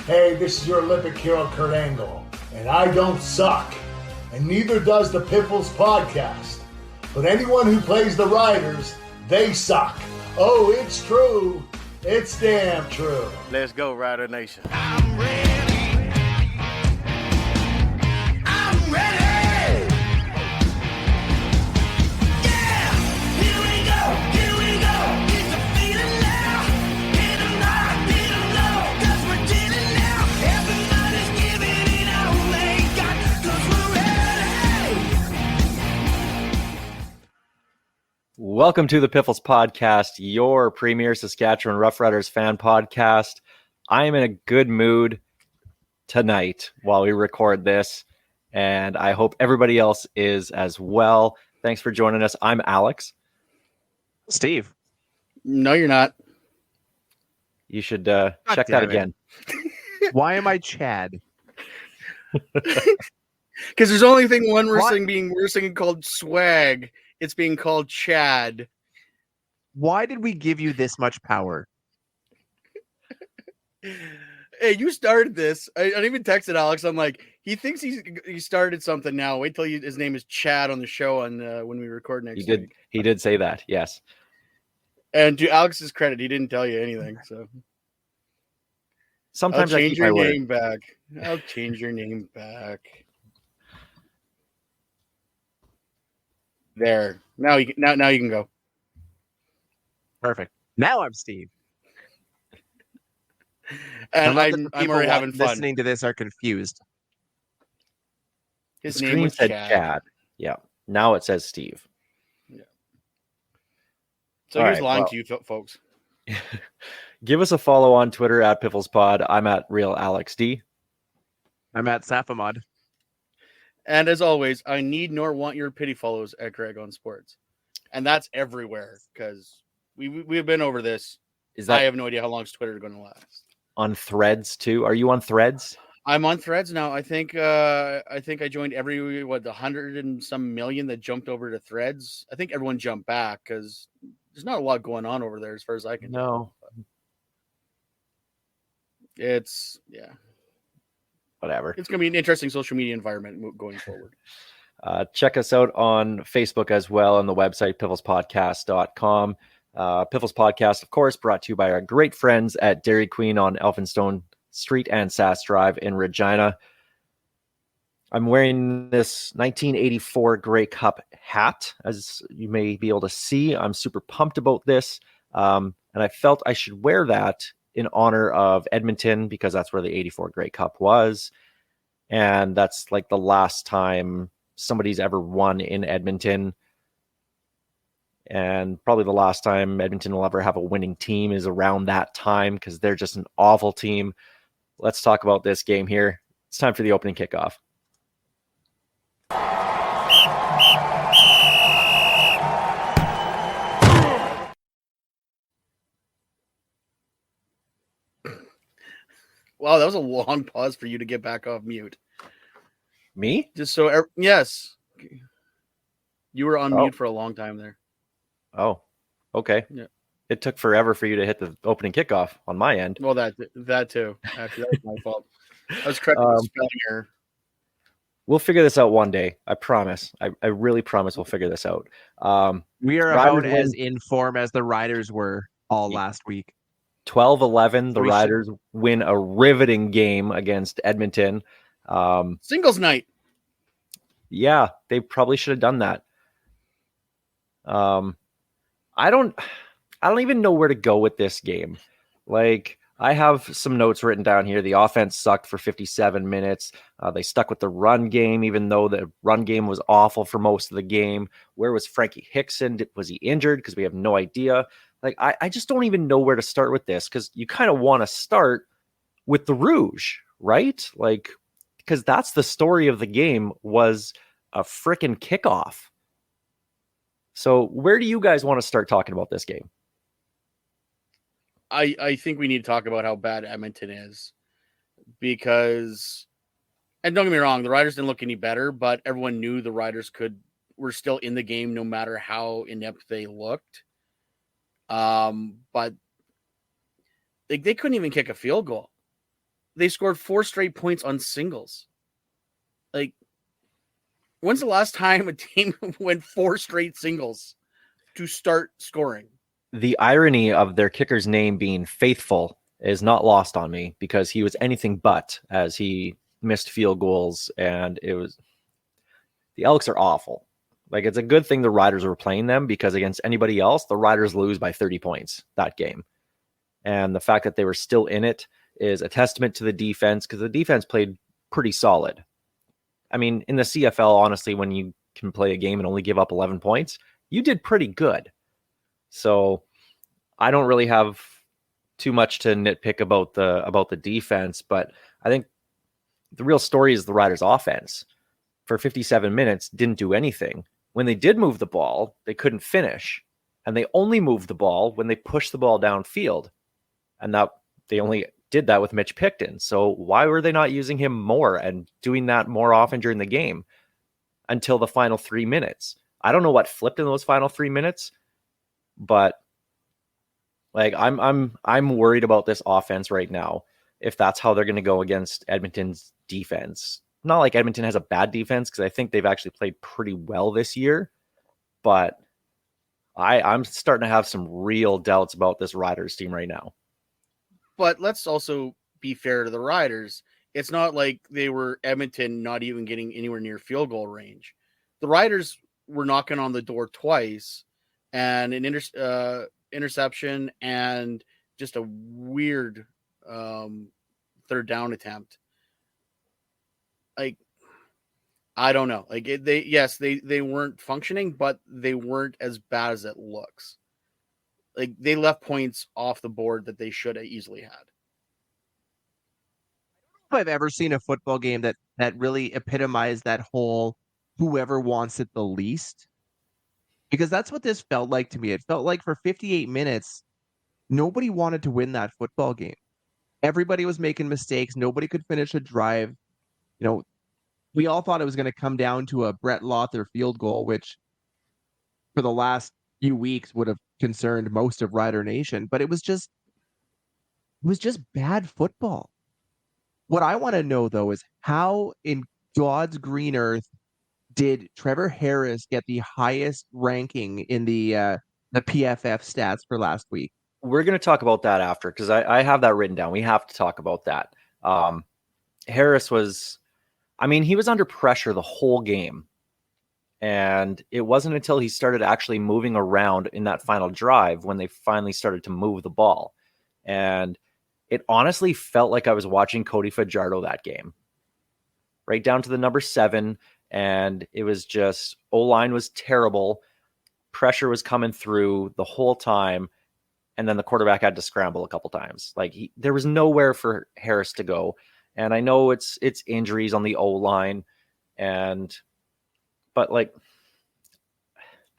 Hey, this is your Olympic hero, Kurt Angle, and I don't suck, and neither does the Piffles podcast. But anyone who plays the Riders, they suck. Oh, it's true. It's damn true. Let's go, Rider Nation. I'm ready. I'm ready. Yeah, here we go. It's a feeling now. Get 'em high, get 'em low, 'cause we're dealing now. Everybody's giving it all they got, 'cause we're ready. Welcome to the Piffles podcast, your premier Saskatchewan Roughriders fan podcast. I am in a good mood tonight while we record this, and I hope everybody else is as well. Thanks for joining us. I'm Alex. Steve. No, you're not. You should check that damn it. again. Why am I Chad? Because there's only one thing being worse than called swag. It's being called Chad. Why did we give you this much power? Hey, you started this. I even texted Alex. I'm like, he thinks he started something now. Wait till his name is Chad on the show on when we record next week. He did say that, yes. And to Alex's credit, he didn't tell you anything. So Sometimes I'll I change keep your my word. name back. I'll change your name back. There. Now you can go. Perfect. Now I'm Steve. And Not that the I'm people already having fun. listening to this are confused. His The name screen was said Chad. Chad. Yeah. Now it says Steve. So All here's right, lying well. to you folks. Give us a follow on Twitter at PifflesPod. I'm at RealAlexD. I'm at Safamod. And as always, I need nor want your pity follows at Greg on Sports. And that's everywhere because we've been over this. Is I that have no idea how long Twitter is going to last. on Threads too? Are you on Threads? I'm on Threads now. I think I joined the 100 and some million that jumped over to Threads. I think everyone jumped back because there's not a lot going on over there as far as I can tell. No. It's Whatever. it's going to be an interesting social media environment going forward. Check us out on Facebook as well on the website, pifflespodcast.com. Piffles Podcast, of course, brought to you by our great friends at Dairy Queen on Elphinstone Street and Sass Drive in Regina. I'm wearing this 1984 Grey Cup hat, as you may be able to see. I'm super pumped about this, and I felt I should wear that in honor of Edmonton because that's where the 84 Grey Cup was, and that's like the last time somebody's ever won in Edmonton. And probably the last time Edmonton will ever have a winning team is around that time because they're just an awful team. Let's talk about this game here. It's time for the opening kickoff. Wow, that was a long pause for you to get back off mute. Me? Just so yes, you were on Oh. mute for a long time there. Oh, okay. Yeah. It took forever for you to hit the opening kickoff on my end. Well, that too. Actually, that was my fault. I was correcting the spelling error. We'll figure this out one day. I promise. I really promise we'll figure this out. We are Riders about as win. in form as the Riders were all last week. 12-11, the We should- Riders win a riveting game against Edmonton. Singles night. Yeah, they probably should have done that. I don't even know where to go with this game. Like, I have some notes written down here. The offense sucked for 57 minutes. They stuck with the run game, even though the run game was awful for most of the game. Where was Frankie Hickson? Was he injured? Because we have no idea. Like, I just don't even know where to start with this because you kind of want to start with the Rouge, right? Like, because that's the story of the game was a freaking kickoff. So where do you guys want to start talking about this game? I think we need to talk about how bad Edmonton is because, and don't get me wrong, the Riders didn't look any better, but everyone knew the Riders were still in the game no matter how inept they looked. But they couldn't even kick a field goal. they scored 4 straight points on singles. Like, when's the last time a team went 4 straight singles to start scoring? The irony of their kicker's name being Faithful is not lost on me, because he was anything but, as he missed field goals, and the Elks are awful. Like, it's a good thing the Riders were playing them, because against anybody else, the Riders lose by 30 points that game. And the fact that they were still in it is a testament to the defense, because the defense played pretty solid. I mean, in the CFL, honestly, when you can play a game and only give up 11 points, you did pretty good. So I don't really have too much to nitpick about the defense, but I think the real story is the Riders' offense. For 57 minutes, didn't do anything. When they did move the ball, they couldn't finish. And they only moved the ball when they pushed the ball downfield. And that they only did that with Mitch Picton. So why were they not using him more and doing that more often during the game until the final 3 minutes? I don't know what flipped in those final 3 minutes, but like I'm worried about this offense right now, if that's how they're going to go against Edmonton's defense. Not like Edmonton has a bad defense, because I think they've actually played pretty well this year, but I'm starting to have some real doubts about this Riders team right now. But let's also be fair to the Riders. It's not like they were Edmonton not even getting anywhere near field goal range. The Riders were knocking on the door twice, and an interception and just a weird third down attempt. Like, I don't know. Like, they weren't functioning, but they weren't as bad as it looks. Like, they left points off the board that they should have easily had. If I've ever seen a football game that really epitomized that whole whoever wants it the least, because that's what this felt like to me. It felt like for 58 minutes, nobody wanted to win that football game. Everybody was making mistakes. Nobody could finish a drive. You know, we all thought it was going to come down to a Brett Lother field goal, which for the last few weeks would have concerned most of Rider Nation, but it was just bad football. What I want to know, though, is how in God's green earth did Trevor Harris get the highest ranking in the PFF stats for last week? We're going to talk about that after, because I have that written down. We have to talk about that. Harris was, I mean, he was under pressure the whole game. And it wasn't until he started actually moving around in that final drive when they finally started to move the ball. And it honestly felt like I was watching Cody Fajardo that game, right down to the number 7. And it was just, O-line was terrible. Pressure was coming through the whole time. And then the quarterback had to scramble a couple times. Like, there was nowhere for Harris to go. And I know it's injuries on the O-line, but like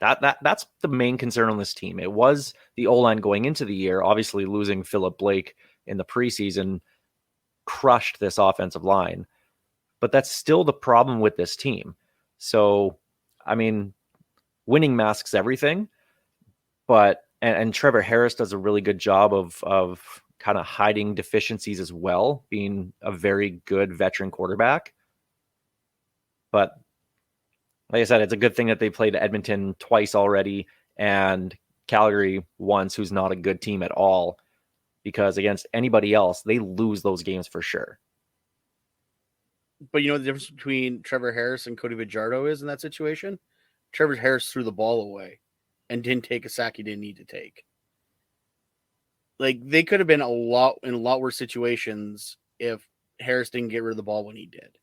that's the main concern on this team. It was the O-line going into the year. Obviously, losing Phillip Blake in the preseason crushed this offensive line, but that's still the problem with this team. So, I mean, winning masks everything, but and Trevor Harris does a really good job of kind of hiding deficiencies as well, being a very good veteran quarterback. But like I said, it's a good thing that they played Edmonton twice already and Calgary once, who's not a good team at all, because against anybody else, they lose those games for sure. But you know the difference between Trevor Harris and Cody Fajardo is in that situation? Trevor Harris threw the ball away and didn't take a sack he didn't need to take. Like, they could have been in a lot worse situations if Harris didn't get rid of the ball when he did.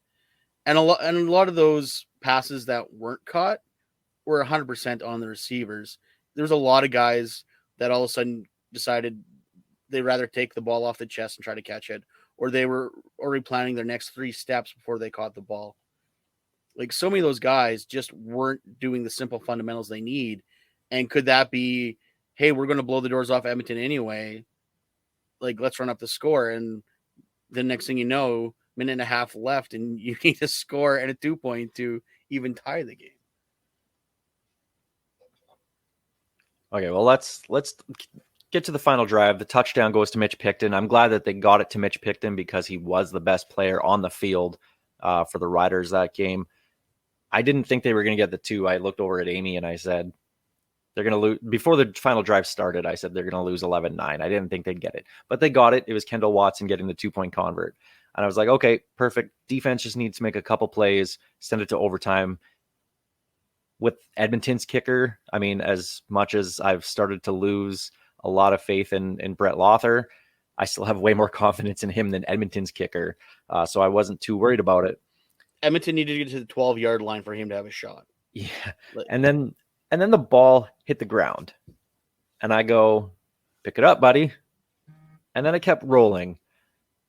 And a lot of those passes that weren't caught were 100% on the receivers. There's a lot of guys that all of a sudden decided they'd rather take the ball off the chest and try to catch it, or they were already planning their next 3 steps before they caught the ball. Like, so many of those guys just weren't doing the simple fundamentals they need. And could that be, hey, we're going to blow the doors off Edmonton anyway, like, let's run up the score, and the next thing you know, minute and a half left, and you need a score and a 2-point to even tie the game. Okay, well, let's get to the final drive. The touchdown goes to Mitch Picton. I'm glad that they got it to Mitch Picton because he was the best player on the field for the Riders that game. I didn't think they were going to get the 2. I looked over at Amy and I said, they're going to lose. Before the final drive started, I said they're going to lose 11-9. I didn't think they'd get it, but they got it. It was Kendall Watson getting the 2-point convert. And I was like, okay, perfect. Defense just needs to make a couple plays, send it to overtime. With Edmonton's kicker, I mean, as much as I've started to lose a lot of faith in Brett Lothar, I still have way more confidence in him than Edmonton's kicker. So I wasn't too worried about it. Edmonton needed to get to the 12-yard line for him to have a shot. Yeah. And then the ball hit the ground. And I go, pick it up, buddy. And then I kept rolling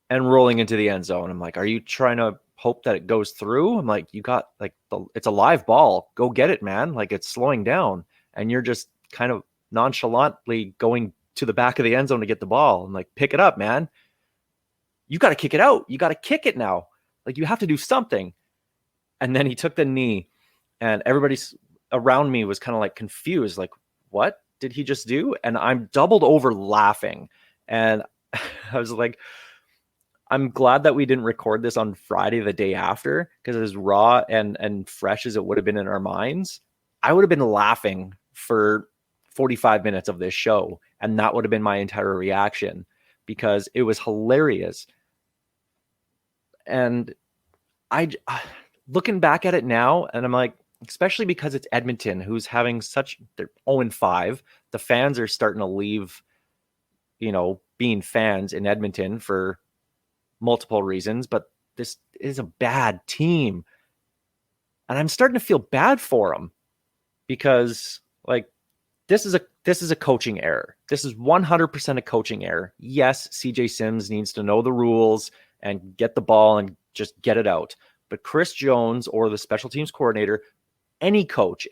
into the end zone. I'm like, are you trying to hope that it goes through? I'm like, you got it's a live ball. Go get it, man. Like, it's slowing down. And you're just kind of nonchalantly going to the back of the end zone to get the ball. I'm like, pick it up, man. You got to kick it out. You got to kick it now. Like, you have to do something. And then he took the knee, and everybody around me was kind of like confused. Like, what did he just do? And I'm doubled over laughing. And I was like, I'm glad that we didn't record this on Friday, the day after, because as raw and fresh as it would have been in our minds, I would have been laughing for 45 minutes of this show. And that would have been my entire reaction because it was hilarious. And looking back at it now, and I'm like, especially because it's Edmonton, who's having they're 0-5. The fans are starting to leave, being fans in Edmonton for multiple reasons, but this is a bad team. And I'm starting to feel bad for them because, like, this is a coaching error. This is 100% a coaching error. Yes, CJ Sims needs to know the rules and get the ball and just get it out. But Chris Jones or the special teams coordinator, any coach,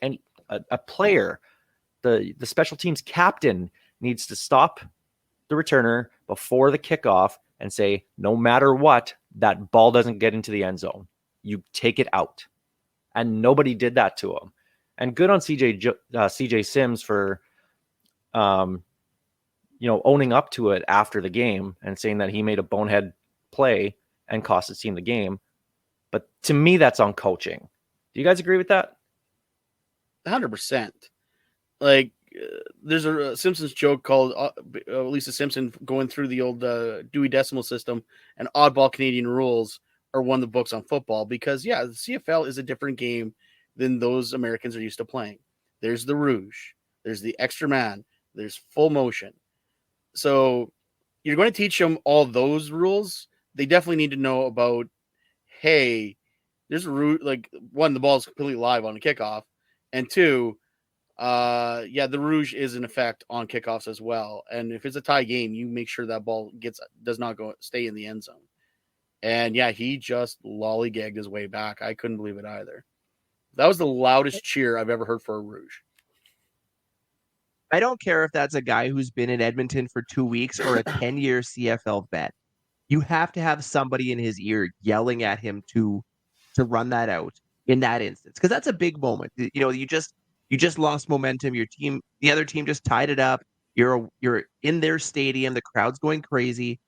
a player, the special teams captain needs to stop the returner before the kickoff and say, no matter what, that ball doesn't get into the end zone. You take it out. And nobody did that to him. And good on CJ Sims for, owning up to it after the game and saying that he made a bonehead play and cost his team the game. But to me, that's on coaching. Do you guys agree with that? 100%. Like, there's a Simpsons joke called Lisa Simpson going through the old Dewey Decimal System, and Oddball Canadian Rules are one of the books on football because, yeah, the CFL is a different game than those Americans are used to playing. There's the Rouge, there's the extra man, there's full motion. So you're going to teach them all those rules. They definitely need to know about, hey, there's a route, like, one, the ball is completely live on a kickoff, and two, the Rouge is in effect on kickoffs as well. And if it's a tie game, you make sure that ball does not stay in the end zone. And yeah, he just lollygagged his way back. I couldn't believe it either. That was the loudest cheer I've ever heard for a Rouge. I don't care if that's a guy who's been in Edmonton for 2 weeks or a 10-year CFL vet. You have to have somebody in his ear yelling at him to run that out in that instance, because that's a big moment. You just lost momentum. The other team just tied it up. You're in their stadium. The crowd's going crazy.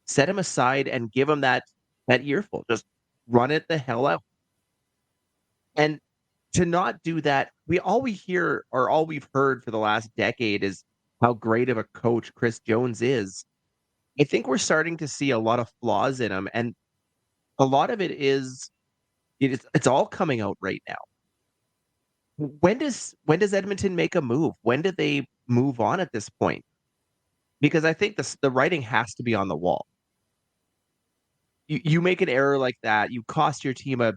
Set him aside and give him that earful. Just run it the hell out. And to not do that, all we've heard for the last decade is how great of a coach Chris Jones is. I think we're starting to see a lot of flaws in him, and a lot of it's all coming out right now. When does Edmonton make a move? When do they move on at this point? Because I think the writing has to be on the wall. You make an error like that, you cost your team at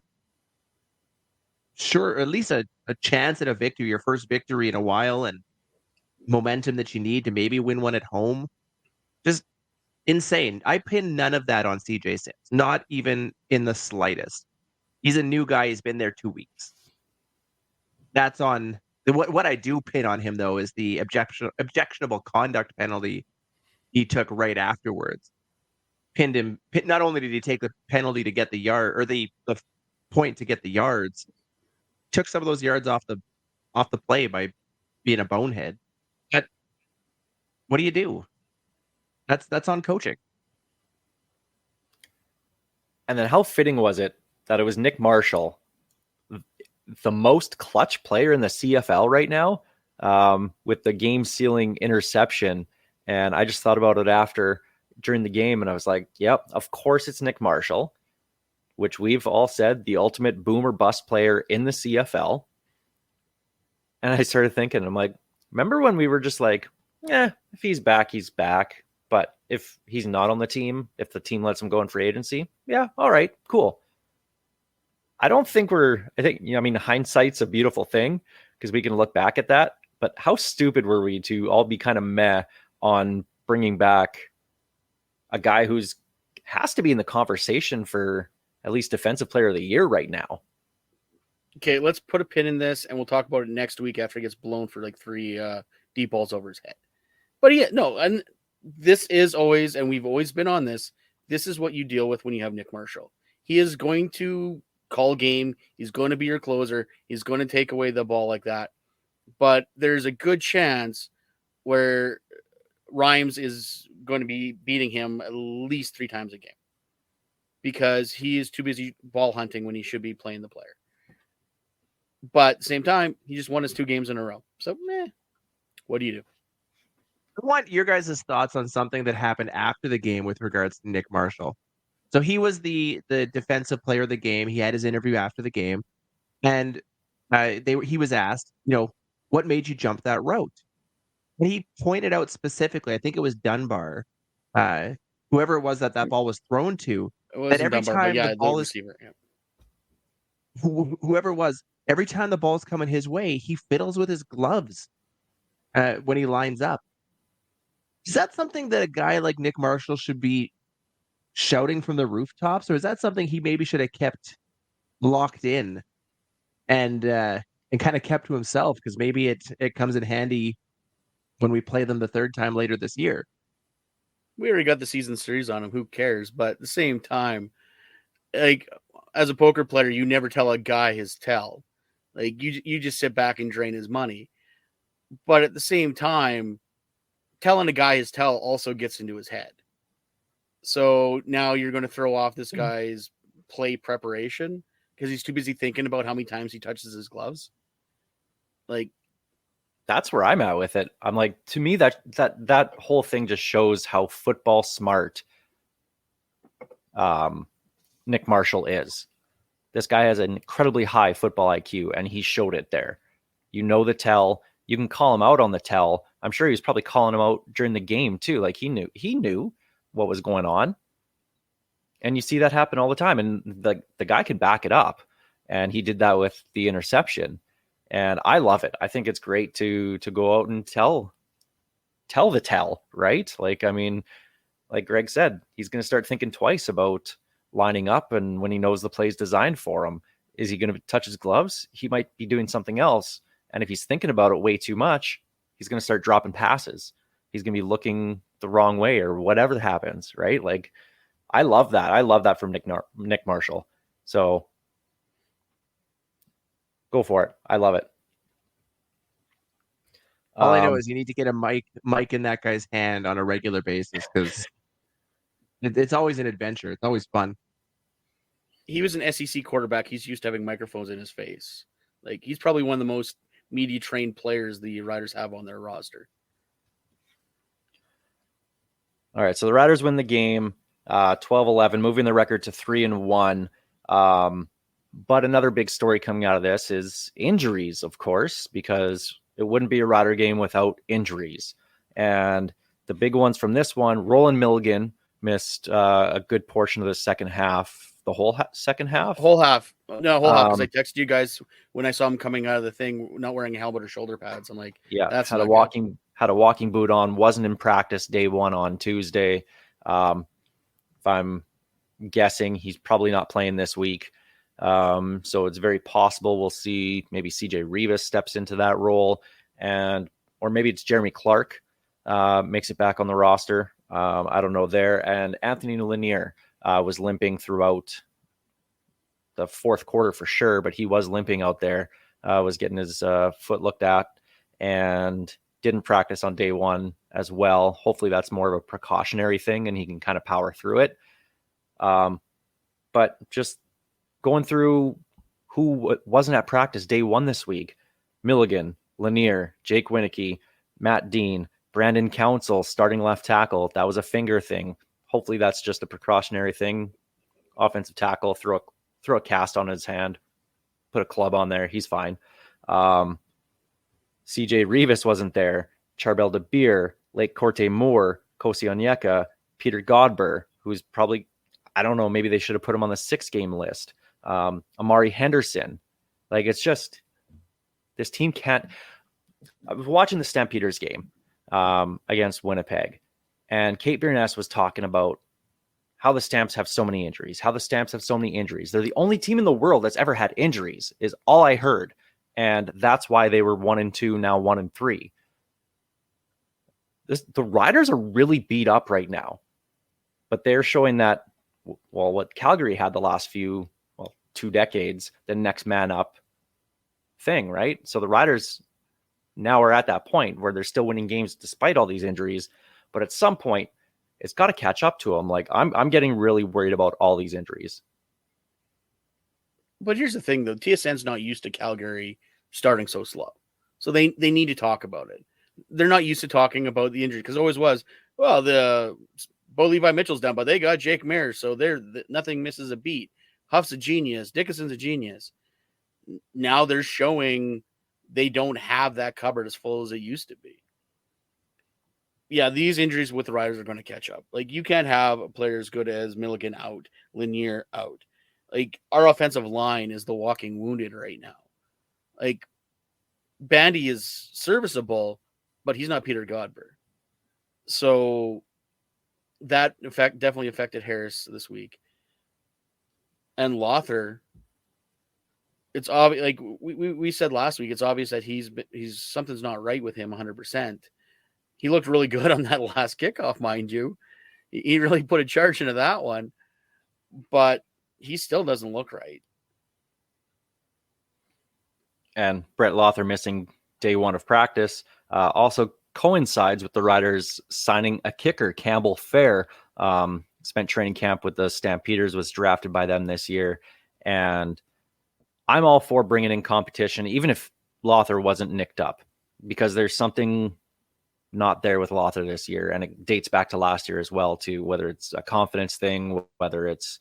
least a chance at a victory, your first victory in a while, and momentum that you need to maybe win one at home. Just insane. I pin none of that on CJ Sims, not even in the slightest. He's a new guy. He's been there 2 weeks. That's on what I do pin on him, though, is the objectionable conduct penalty he took right afterwards. Pinned him. Not only did he take the penalty to get the yard, or the point to get the yards, took some of those yards off the play by being a bonehead. But what do you do? That's on coaching. And then how fitting was it that it was Nick Marshall, the most clutch player in the CFL right now, with the game-sealing interception. And I just thought about it during the game, and I was like, yep, of course it's Nick Marshall, which we've all said the ultimate boom or bust player in the CFL. And I started thinking, I'm like, remember when we were just like, if he's back, he's back. But if he's not on the team, if the team lets him go in free agency, yeah, all right, cool. I think, hindsight's a beautiful thing because we can look back at that. But how stupid were we to all be kind of meh on bringing back a guy has to be in the conversation for at least Defensive Player of the Year right now? Okay, let's put a pin in this, and we'll talk about it next week after he gets blown for like 3 deep balls over his head. But yeah, no, and this is always, and we've always been on this, this is what you deal with when you have Nick Marshall. He is going to call game. He's going to be your closer. He's going to take away the ball like that. But there's a good chance where Rhymes is going to be beating him at least 3 times a game because he is too busy ball hunting when he should be playing the player. But at the same time, he just won his 2 games in a row. So, what do you do? I want your guys' thoughts on something that happened after the game with regards to Nick Marshall. So he was the defensive player of the game. He had his interview after the game, and he was asked, what made you jump that route? And he pointed out specifically, I think it was Dunbar, whoever it was that ball was thrown to, that every Dunbar, time yeah, the ball is receiver, yeah. Whoever it was, every time the ball's coming his way, he fiddles with his gloves when he lines up. Is that something that a guy like Nick Marshall should be shouting from the rooftops, or is that something he maybe should have kept locked in and kind of kept to himself? Because maybe it comes in handy when we play them the 3rd time later this year. We already got the season series on him. Who cares? But at the same time, like as a poker player, you never tell a guy his tell. Like you just sit back and drain his money. But at the same time, telling a guy his tell also gets into his head. So now you're going to throw off this guy's play preparation because he's too busy thinking about how many times he touches his gloves. Like, that's where I'm at with it. I'm like, to me, that whole thing just shows how football smart Nick Marshall is. This guy has an incredibly high football IQ, and he showed it there. You know the tell. You can call him out on the tell. I'm sure he was probably calling him out during the game too. Like he knew what was going on. And you see that happen all the time. And the guy can back it up. And he did that with the interception. And I love it. I think it's great to go out and tell the tell, right? Like, I mean, like Greg said, he's going to start thinking twice about lining up. And when he knows the play's designed for him, is he going to touch his gloves? He might be doing something else. And if he's thinking about it way too much, he's going to start dropping passes. He's going to be looking the wrong way or whatever happens, right? Like, I love that. I love that from Nick Marshall. So go for it. I love it. All I know is you need to get a mic in that guy's hand on a regular basis because it's always an adventure. It's always fun. He was an SEC quarterback. He's used to having microphones in his face. Like, he's probably one of the most media trained players the Riders have on their roster. All right, so the Riders win the game 12-11, moving the record to 3-1. But another big story coming out of this is injuries, of course, because it wouldn't be a Rider game without injuries. And the big ones from this one, Roland Milligan missed a good portion of the second half. The whole second half? Whole half. No, whole half, because I texted you guys when I saw him coming out of the thing, not wearing a helmet or shoulder pads. I'm like, yeah, that's had a walking boot on, wasn't in practice day 1 on Tuesday. If I'm guessing, he's probably not playing this week. So it's very possible we'll see maybe CJ Rivas steps into that role, or maybe it's Jeremy Clark makes it back on the roster. I don't know there. And Anthony Lanier was limping throughout the fourth quarter for sure, but he was limping out there, was getting his foot looked at, and didn't practice on day one as well. Hopefully that's more of a precautionary thing and he can kind of power through it. But just going through who wasn't at practice day one this week: Milligan, Lanier, Jake Winicky, Matt Dean, Brandon Council starting left tackle. That was a finger thing. Hopefully that's just a precautionary thing. Offensive tackle, throw a cast on his hand, put a club on there. He's fine. CJ Rivas wasn't there. Charbel De Beer, Lake Corte Moore, Kosi Onyeka, Peter Godber, who's probably, I don't know, maybe they should have put him on the 6-game list. Amari Henderson. Like, it's just, this team can't. I was watching the Stampeders game against Winnipeg, and Kate Burness was talking about how the Stamps have so many injuries, They're the only team in the world that's ever had injuries, is all I heard. And that's why they were 1-2, now 1-3. The Riders are really beat up right now, but they're showing that, well, what Calgary had the last 2 decades, the next man up thing, right? So the Riders now are at that point where they're still winning games despite all these injuries, but at some point it's got to catch up to them. Like, I'm getting really worried about all these injuries. But here's the thing, though. TSN's not used to Calgary starting so slow. So they need to talk about it. They're not used to talking about the injury, because it always was, well, the Bo Levi Mitchell's down, but they got Jake Mayer, so nothing misses a beat. Huff's a genius. Dickinson's a genius. Now they're showing they don't have that cupboard as full as it used to be. Yeah, these injuries with the Riders are going to catch up. Like, you can't have a player as good as Milligan out, Lanier out. Like, our offensive line is the walking wounded right now. Like, Bandy is serviceable, but he's not Peter Godber. So that definitely affected Harris this week. And Lothar, it's obvious. Like we said last week, it's obvious that he's something's not right with him 100%. He looked really good on that last kickoff, mind you. He really put a charge into that one, but he still doesn't look right. And Brett Lothar missing day one of practice also coincides with the Riders signing a kicker, Campbell Fair. Spent training camp with the Stampeders, was drafted by them this year. And I'm all for bringing in competition, even if Lothar wasn't nicked up, because there's something not there with Lothar this year. And it dates back to last year as well, too, whether it's a confidence thing, whether it's,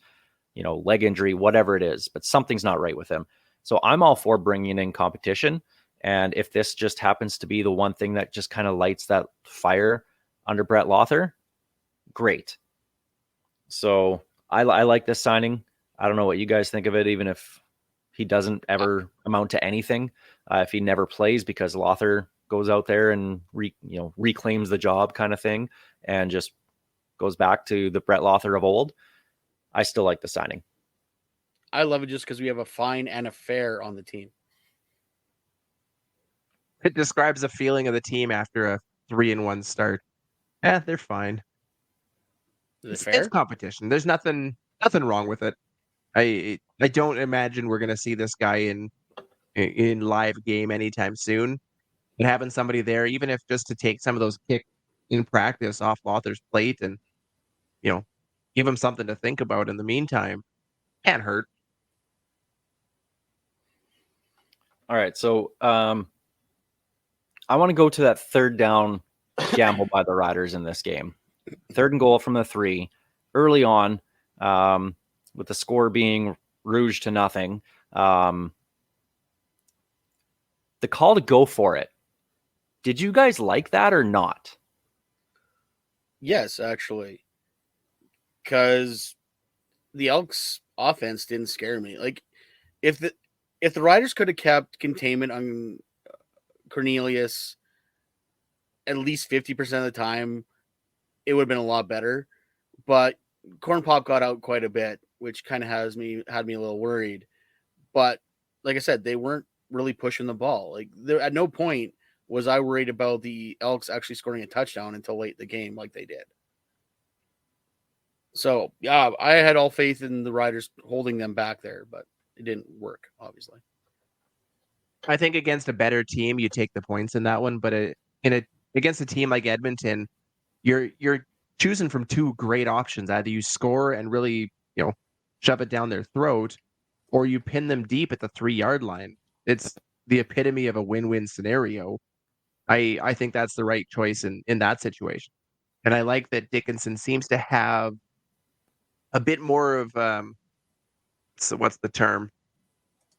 leg injury, whatever it is, but something's not right with him. So I'm all for bringing in competition. And if this just happens to be the one thing that just kind of lights that fire under Brett Lothar, great. So I like this signing. I don't know what you guys think of it, even if he doesn't ever amount to anything, if he never plays, because Lothar goes out there and reclaims the job kind of thing and just goes back to the Brett Lothar of old. I still like the signing. I love it just because we have a fine and a fair on the team. It describes the feeling of the team after a 3-1 start. Yeah, they're fine. Is it fair? It's competition. There's nothing wrong with it. I don't imagine we're gonna see this guy in live game anytime soon. And having somebody there, even if just to take some of those kicks in practice off Lothar's plate and give him something to think about in the meantime, can't hurt. All right, so I want to go to that third down gamble by the Riders in this game. 3rd and goal from the 3 early on, with the score being Rouge to nothing. The call to go for it. Did you guys like that or not? Yes, actually. Because the Elks offense didn't scare me. Like, if the Riders could have kept containment on Cornelius at least 50% of the time, it would have been a lot better. But Corn Pop got out quite a bit, which kind of had me a little worried. But like I said, they weren't really pushing the ball. Like, at no point was I worried about the Elks actually scoring a touchdown until late in the game, like they did. So yeah, I had all faith in the Riders holding them back there, but it didn't work, obviously. I think against a better team, you take the points in that one, but against a team like Edmonton, you're choosing from two great options. Either you score and really, shove it down their throat, or you pin them deep at the 3-yard line. It's the epitome of a win-win scenario. I think that's the right choice in that situation. And I like that Dickinson seems to have a bit more of so what's the term?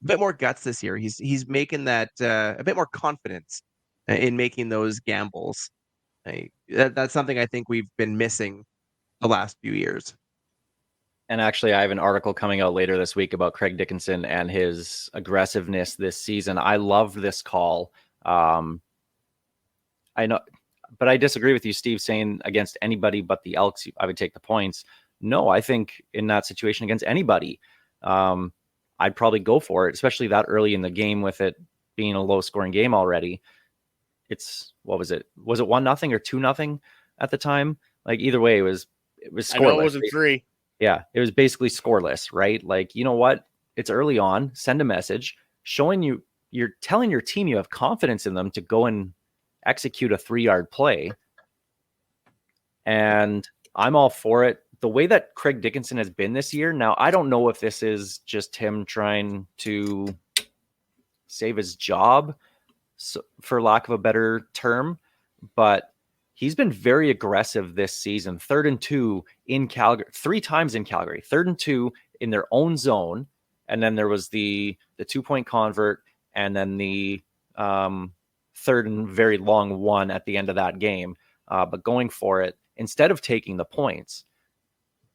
A bit more guts this year. He's making that a bit more confidence in making those gambles. That's something I think we've been missing the last few years. And actually, I have an article coming out later this week about Craig Dickinson and his aggressiveness this season. I loved this call. I know, but I disagree with you, Steve, saying against anybody but the Elks, I would take the points. No, I think in that situation against anybody, I'd probably go for it, especially that early in the game with it being a low scoring game already. What was it? Was it 1-0 or 2-0 at the time? Like either way, it was scoreless. I know it wasn't 3. Yeah, it was basically scoreless, right? Like, you know what? It's early on. Send a message showing you're telling your team you have confidence in them to go and execute a 3-yard play. And I'm all for it. The way that Craig Dickinson has been this year, now I don't know if this is just him trying to save his job, for lack of a better term, but he's been very aggressive this season. 3rd and 2 in Calgary, 3 times in Calgary, 3rd and 2 in their own zone. And then there was the 2-point convert and then the 3rd and very long one at the end of that game. But going for it instead of taking the points.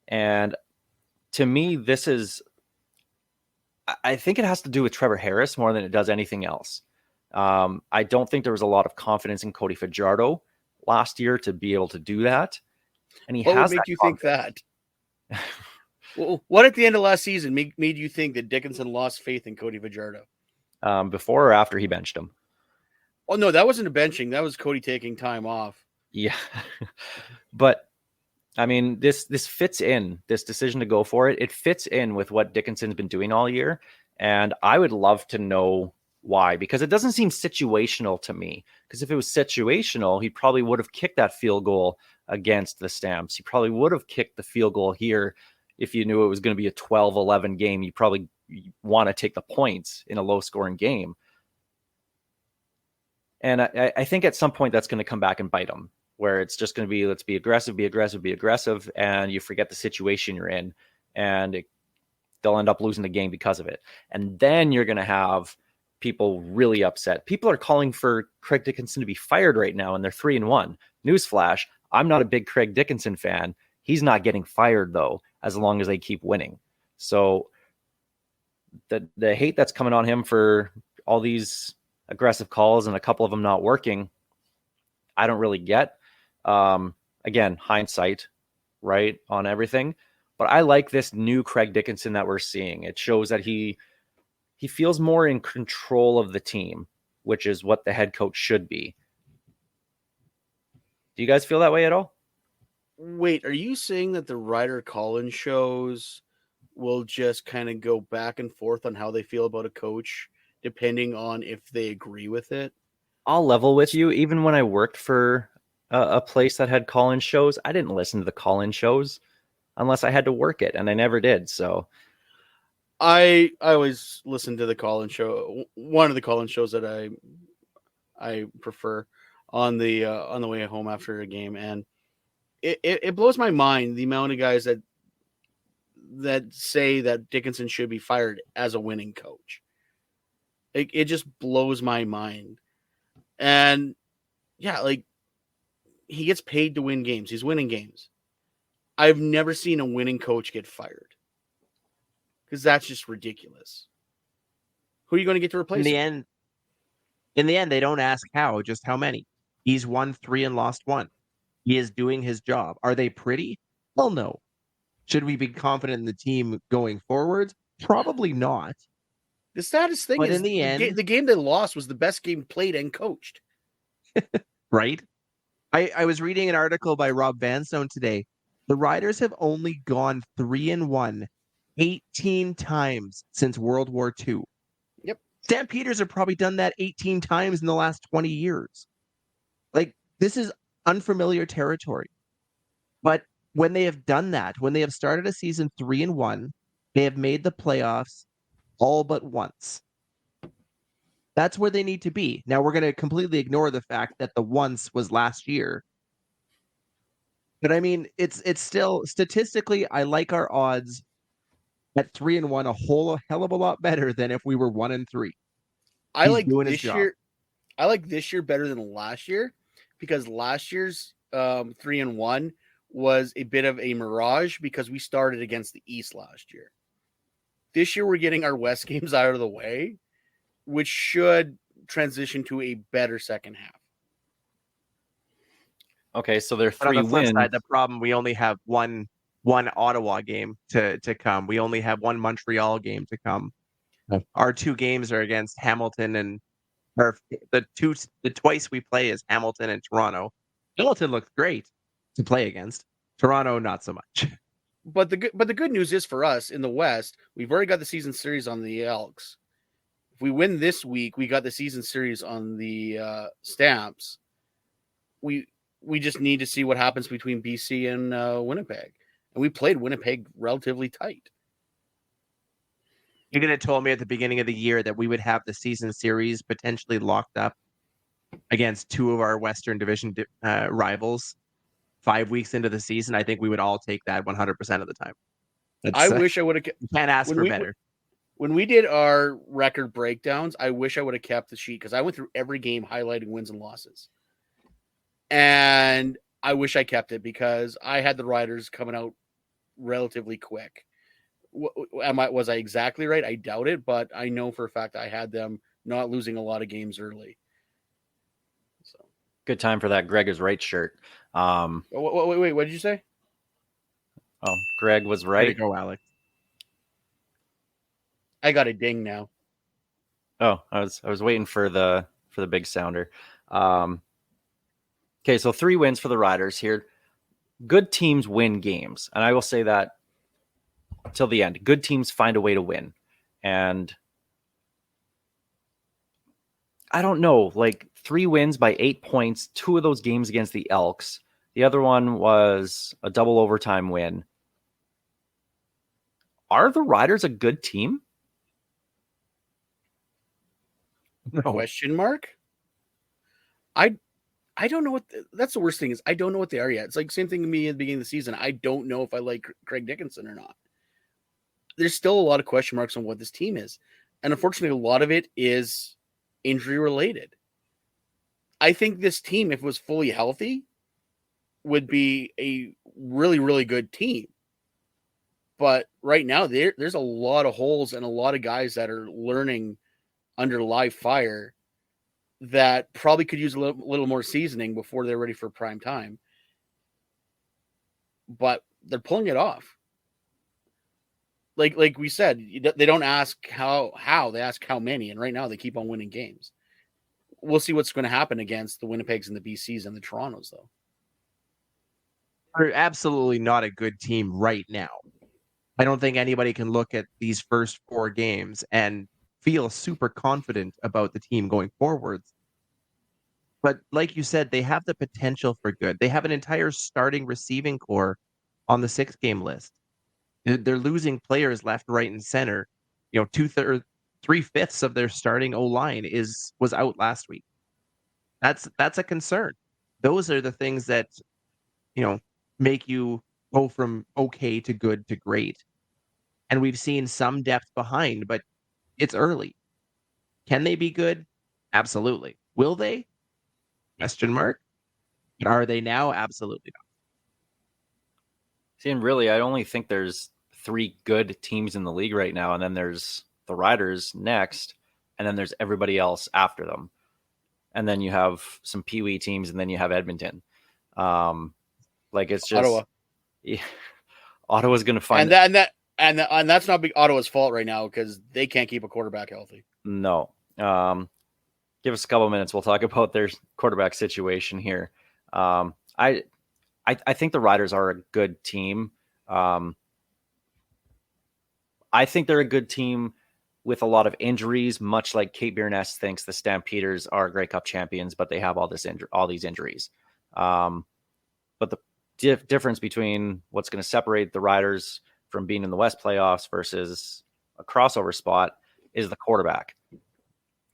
And to me, I think it has to do with Trevor Harris more than it does anything else. I don't think there was a lot of confidence in Cody Fajardo last year to be able to do that. And what would make you think that? Well, what at the end of last season made you think that Dickinson lost faith in Cody Fajardo? Before or after he benched him? Oh, no, that wasn't a benching. That was Cody taking time off. Yeah. But I mean, this fits in, this decision to go for it. It fits in with what Dickinson's been doing all year. And I would love to know why, because it doesn't seem situational to me. Because if it was situational, he probably would have kicked that field goal against the Stamps. He probably would have kicked the field goal here if you knew it was going to be a 12-11 game. You probably want to take the points in a low-scoring game. And I think at some point that's going to come back and bite him, where it's just going to be, let's be aggressive, and you forget the situation you're in, and they'll end up losing the game because of it. And then you're going to have people really upset. People are calling for Craig Dickinson to be fired right now, and they're 3-1. Newsflash, I'm not a big Craig Dickinson fan. He's not getting fired, though, as long as they keep winning. So the hate that's coming on him for all these aggressive calls and a couple of them not working, I don't really get. Again, hindsight, right, on everything. But I like this new Craig Dickinson that we're seeing. It shows that he feels more in control of the team, which is what the head coach should be. Do you guys feel that way at all? Wait, are you saying that the Ryder Collins shows will just kind of go back and forth on how they feel about a coach, depending on if they agree with it? I'll level with you. Even when I worked for a place that had call-in shows, I didn't listen to the call-in shows unless I had to work it, and I never did. So I always listen to the call-in show. One of the call-in shows that I prefer on the way home after a game, and it blows my mind the amount of guys that say that Dickinson should be fired as a winning coach. It just blows my mind. And yeah, like, he gets paid to win games. He's winning games. I've never seen a winning coach get fired, because that's just ridiculous. Who are you going to get to replace him? In the end, they don't ask how, just how many. He's won 3 and lost 1. He is doing his job. Are they pretty? Well, no. Should we be confident in the team going forward? Probably not. The saddest thing But is in the end, the game they lost was the best game played and coached. Right? I was reading an article by Rob Vanstone today. The Riders have only gone 3-1 18 times since World War II. Yep. Stampeders have probably done that 18 times in the last 20 years. Like, this is unfamiliar territory. But when they have done that, when they have started a season 3-1, they have made the playoffs all but once. That's where they need to be. Now we're going to completely ignore the fact that the once was last year. But I mean, it's still statistically, I like our odds at 3-1 a whole hell of a lot better than if we were 1-3. I He's like doing his this job. year. I like this year better than last year because last year's 3-1 was a bit of a mirage because we started against the East last year. This year we're getting our West games out of the way, which should transition to a better second half. Okay, so they're But on 3 the flip wins. side, the problem, we only have one Ottawa game to come. We only have one Montreal game to come. Our 2 games are against Hamilton, and the twice we play is Hamilton and Toronto. Hamilton looks great to play against. Toronto, not so much. But the good news is for us in the West, we've already got the season series on the Elks. If we win this week, we got the season series on the Stamps. We just need to see what happens between BC and Winnipeg, and we played Winnipeg relatively tight. You could have told me at the beginning of the year that we would have the season series potentially locked up against 2 of our Western Division rivals 5 weeks into the season. I think we would all take that 100% of the time. I wish I would have. You can't ask for better. When we did our record breakdowns, I wish I would have kept the sheet because I went through every game highlighting wins and losses. And I wish I kept it because I had the Riders coming out relatively quick. Was I exactly right? I doubt it, but I know for a fact I had them not losing a lot of games early. So Good time for that Greg is right shirt. wait, what did you say? Oh, Greg was Way to right. go, Alex. I got a ding now. Oh, I was waiting for the big sounder. Okay, so 3 wins for the Riders here. Good teams win games, and I will say that till the end. Good teams find a way to win, and I don't know, like 3 wins by 8 points. 2 of those games against the Elks. The other one was a double overtime win. Are the Riders a good team? No. Question mark? I don't know what that's the worst thing is I don't know what they are yet. It's like same thing to me at the beginning of the season. I don't know if I like Craig Dickinson or not. There's still a lot of question marks on what this team is. And unfortunately, a lot of it is injury related. I think this team, if it was fully healthy, would be a really, really good team. But right now, there's a lot of holes and a lot of guys that are learning under live fire that probably could use a little more seasoning before they're ready for prime time. But they're pulling it off. Like we said, they don't ask how, they ask how many. And right now they keep on winning games. We'll see what's going to happen against the Winnipegs and the BCs and the Torontos, though. They're absolutely not a good team right now. I don't think anybody can look at these first 4 games and feel super confident about the team going forwards. But like you said, they have the potential for good. They have an entire starting receiving core on the 6-game list. They're losing players left, right, and center. 3/5 of their starting O-line was out last week. That's a concern. Those are the things that make you go from okay to good to great. And we've seen some depth behind, but it's early. Can they be good? Absolutely. Will they? Question mark. And are they now? Absolutely not. See, and really, I only think there's 3 good teams in the league right now, and then there's the Riders next, and then there's everybody else after them. And then you have some Pee-wee teams, and then you have Edmonton. It's just Ottawa. Yeah, Ottawa's going to find and that's not Ottawa's fault right now because they can't keep a quarterback healthy. No. Give us a couple of minutes. We'll talk about their quarterback situation here. I think the Riders are a good team. I think they're a good team with a lot of injuries, much like Kate Bearness thinks the Stampeders are Grey Cup champions, but they have all these injuries. But the difference between what's going to separate the Riders from being in the West playoffs versus a crossover spot is the quarterback.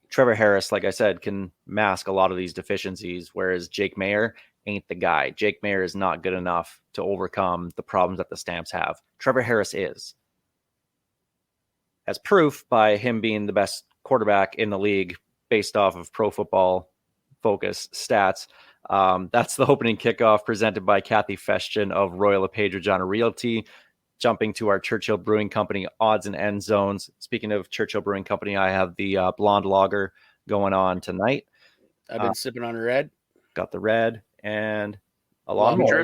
Trevor Harris, like I said, can mask a lot of these deficiencies, whereas Jake Mayer ain't the guy. Jake Mayer is not good enough to overcome the problems that the Stamps have. Trevor Harris is. As proof by him being the best quarterback in the league based off of Pro Football Focus stats. That's the opening kickoff presented by Kathy Festian of Royal LePage Regina Realty. Jumping to our Churchill Brewing Company odds and end zones. Speaking of Churchill Brewing Company, I have the blonde lager going on tonight. I've been sipping on a red. Got the red and a lot more.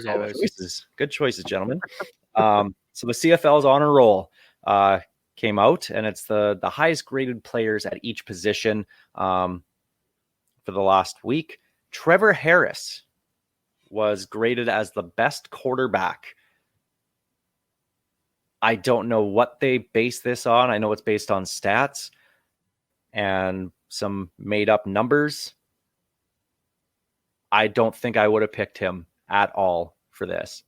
Good choices, gentlemen. So the CFL's on a roll. Came out, and it's the highest graded players at each position for the last week. Trevor Harris was graded as the best quarterback. I don't know what they base this on. I know it's based on stats and some made up numbers. I don't think I would have picked him at all for this.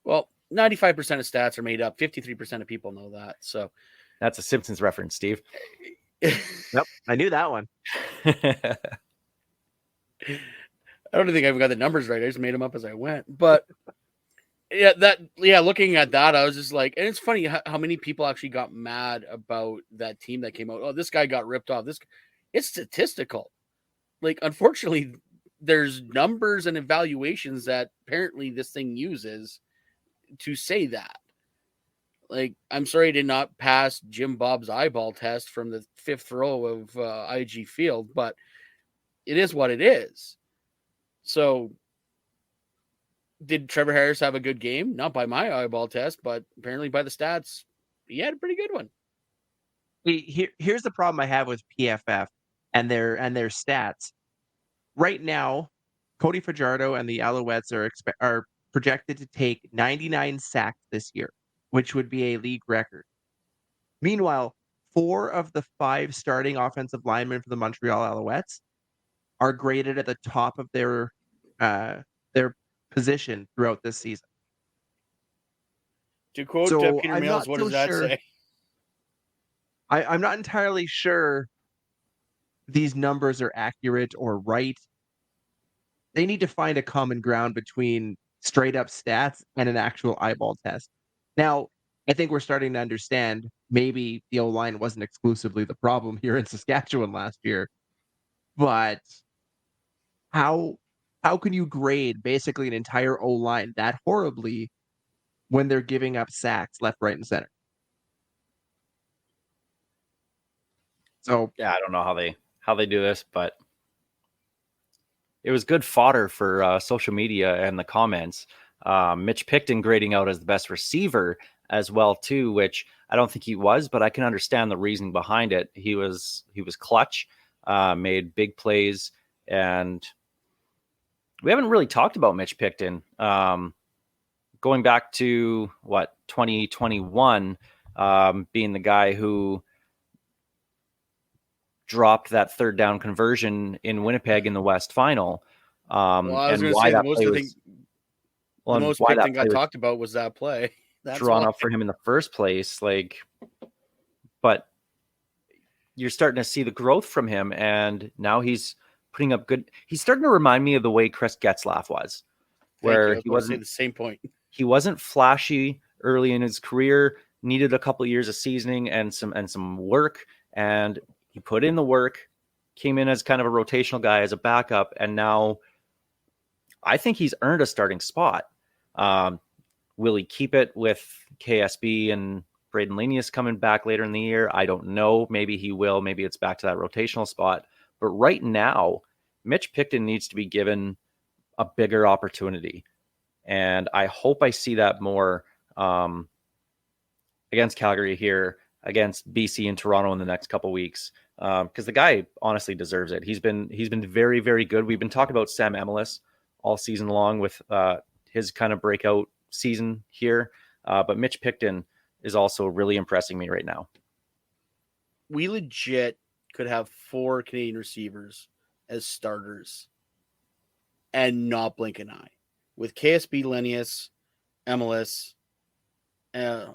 Well, 95% of stats are made up. 53% of people know that. So that's a Simpsons reference, Steve. Yep, I knew that one. I don't think I've got the numbers right. I just made them up as I went. But looking at that, I was just like, and it's funny how many people actually got mad about that team that came out. Oh, this guy got ripped off. It's statistical. Like, unfortunately, there's numbers and evaluations that apparently this thing uses to say that. Like, I'm sorry I did not pass Jim Bob's eyeball test from the 5th row of IG Field, but it is what it is. So, did Trevor Harris have a good game? Not by my eyeball test, but apparently by the stats, he had a pretty good one. Here's the problem I have with PFF and their stats. Right now, Cody Fajardo and the Alouettes are projected to take 99 sacks this year, which would be a league record. Meanwhile, 4 of the 5 starting offensive linemen for the Montreal Alouettes are graded at the top of their position throughout this season. To quote Peter Mills, what does that say? I'm not entirely sure these numbers are accurate or right. They need to find a common ground between straight up stats and an actual eyeball test. Now, I think we're starting to understand maybe the O-line wasn't exclusively the problem here in Saskatchewan last year, but how can you grade basically an entire O-line that horribly when they're giving up sacks left, right, and center? So yeah, I don't know how they do this, but it was good fodder for social media and the comments. Mitch Picton grading out as the best receiver as well too, which I don't think he was, but I can understand the reasoning behind it. He was clutch, made big plays, and we haven't really talked about Mitch Picton. Going back to 2021, being the guy who dropped that 3rd down conversion in Winnipeg in the West Final. Well, I was going to say the most Picton got talked about was that play. That's drawn up for him in the first place. But you're starting to see the growth from him, and now he's putting up good. He's starting to remind me of the way Chris Getzlaff was, where he wasn't the same point. He wasn't flashy early in his career, needed a couple of years of seasoning and some work, and he put in the work, came in as kind of a rotational guy as a backup, and now I think he's earned a starting spot. Will he keep it with KSB and Braden Lenius coming back later in the year? I don't know. Maybe he will. Maybe it's back to that rotational spot. But right now, Mitch Picton needs to be given a bigger opportunity. And I hope I see that more against Calgary here, against BC and Toronto in the next couple of weeks. Because the guy honestly deserves it. He's been very, very good. We've been talking about Sam Emilus all season long with his kind of breakout season here. But Mitch Picton is also really impressing me right now. We legit could have 4 Canadian receivers as starters and not blink an eye. With KSB, Linnaeus, MLS, and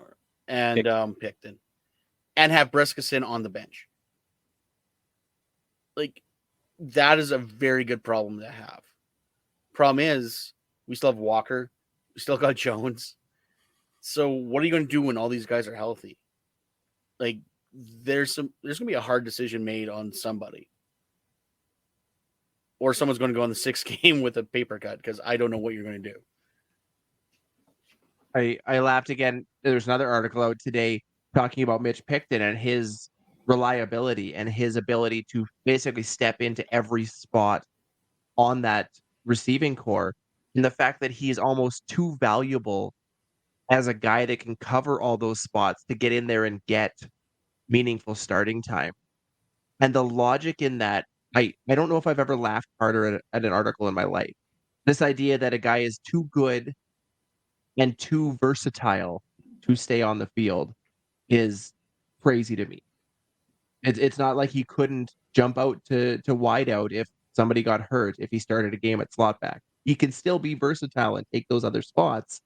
Picton, and have Briskeson on the bench. Like, that is a very good problem to have. Problem is, we still have Walker. We still got Jones. So what are you going to do when all these guys are healthy? Like, there's going to be a hard decision made on somebody. Or someone's going to go on the 6th game with a paper cut because I don't know what you're going to do. I laughed again. There's another article out today talking about Mitch Picton and his reliability and his ability to basically step into every spot on that receiving core, and the fact that he is almost too valuable as a guy that can cover all those spots to get in there and get meaningful starting time. And the logic in that, I don't know if I've ever laughed harder at an article in my life. This idea that a guy is too good and too versatile to stay on the field is crazy to me. It's not like he couldn't jump out to wide out if somebody got hurt, if he started a game at slot back. He can still be versatile and take those other spots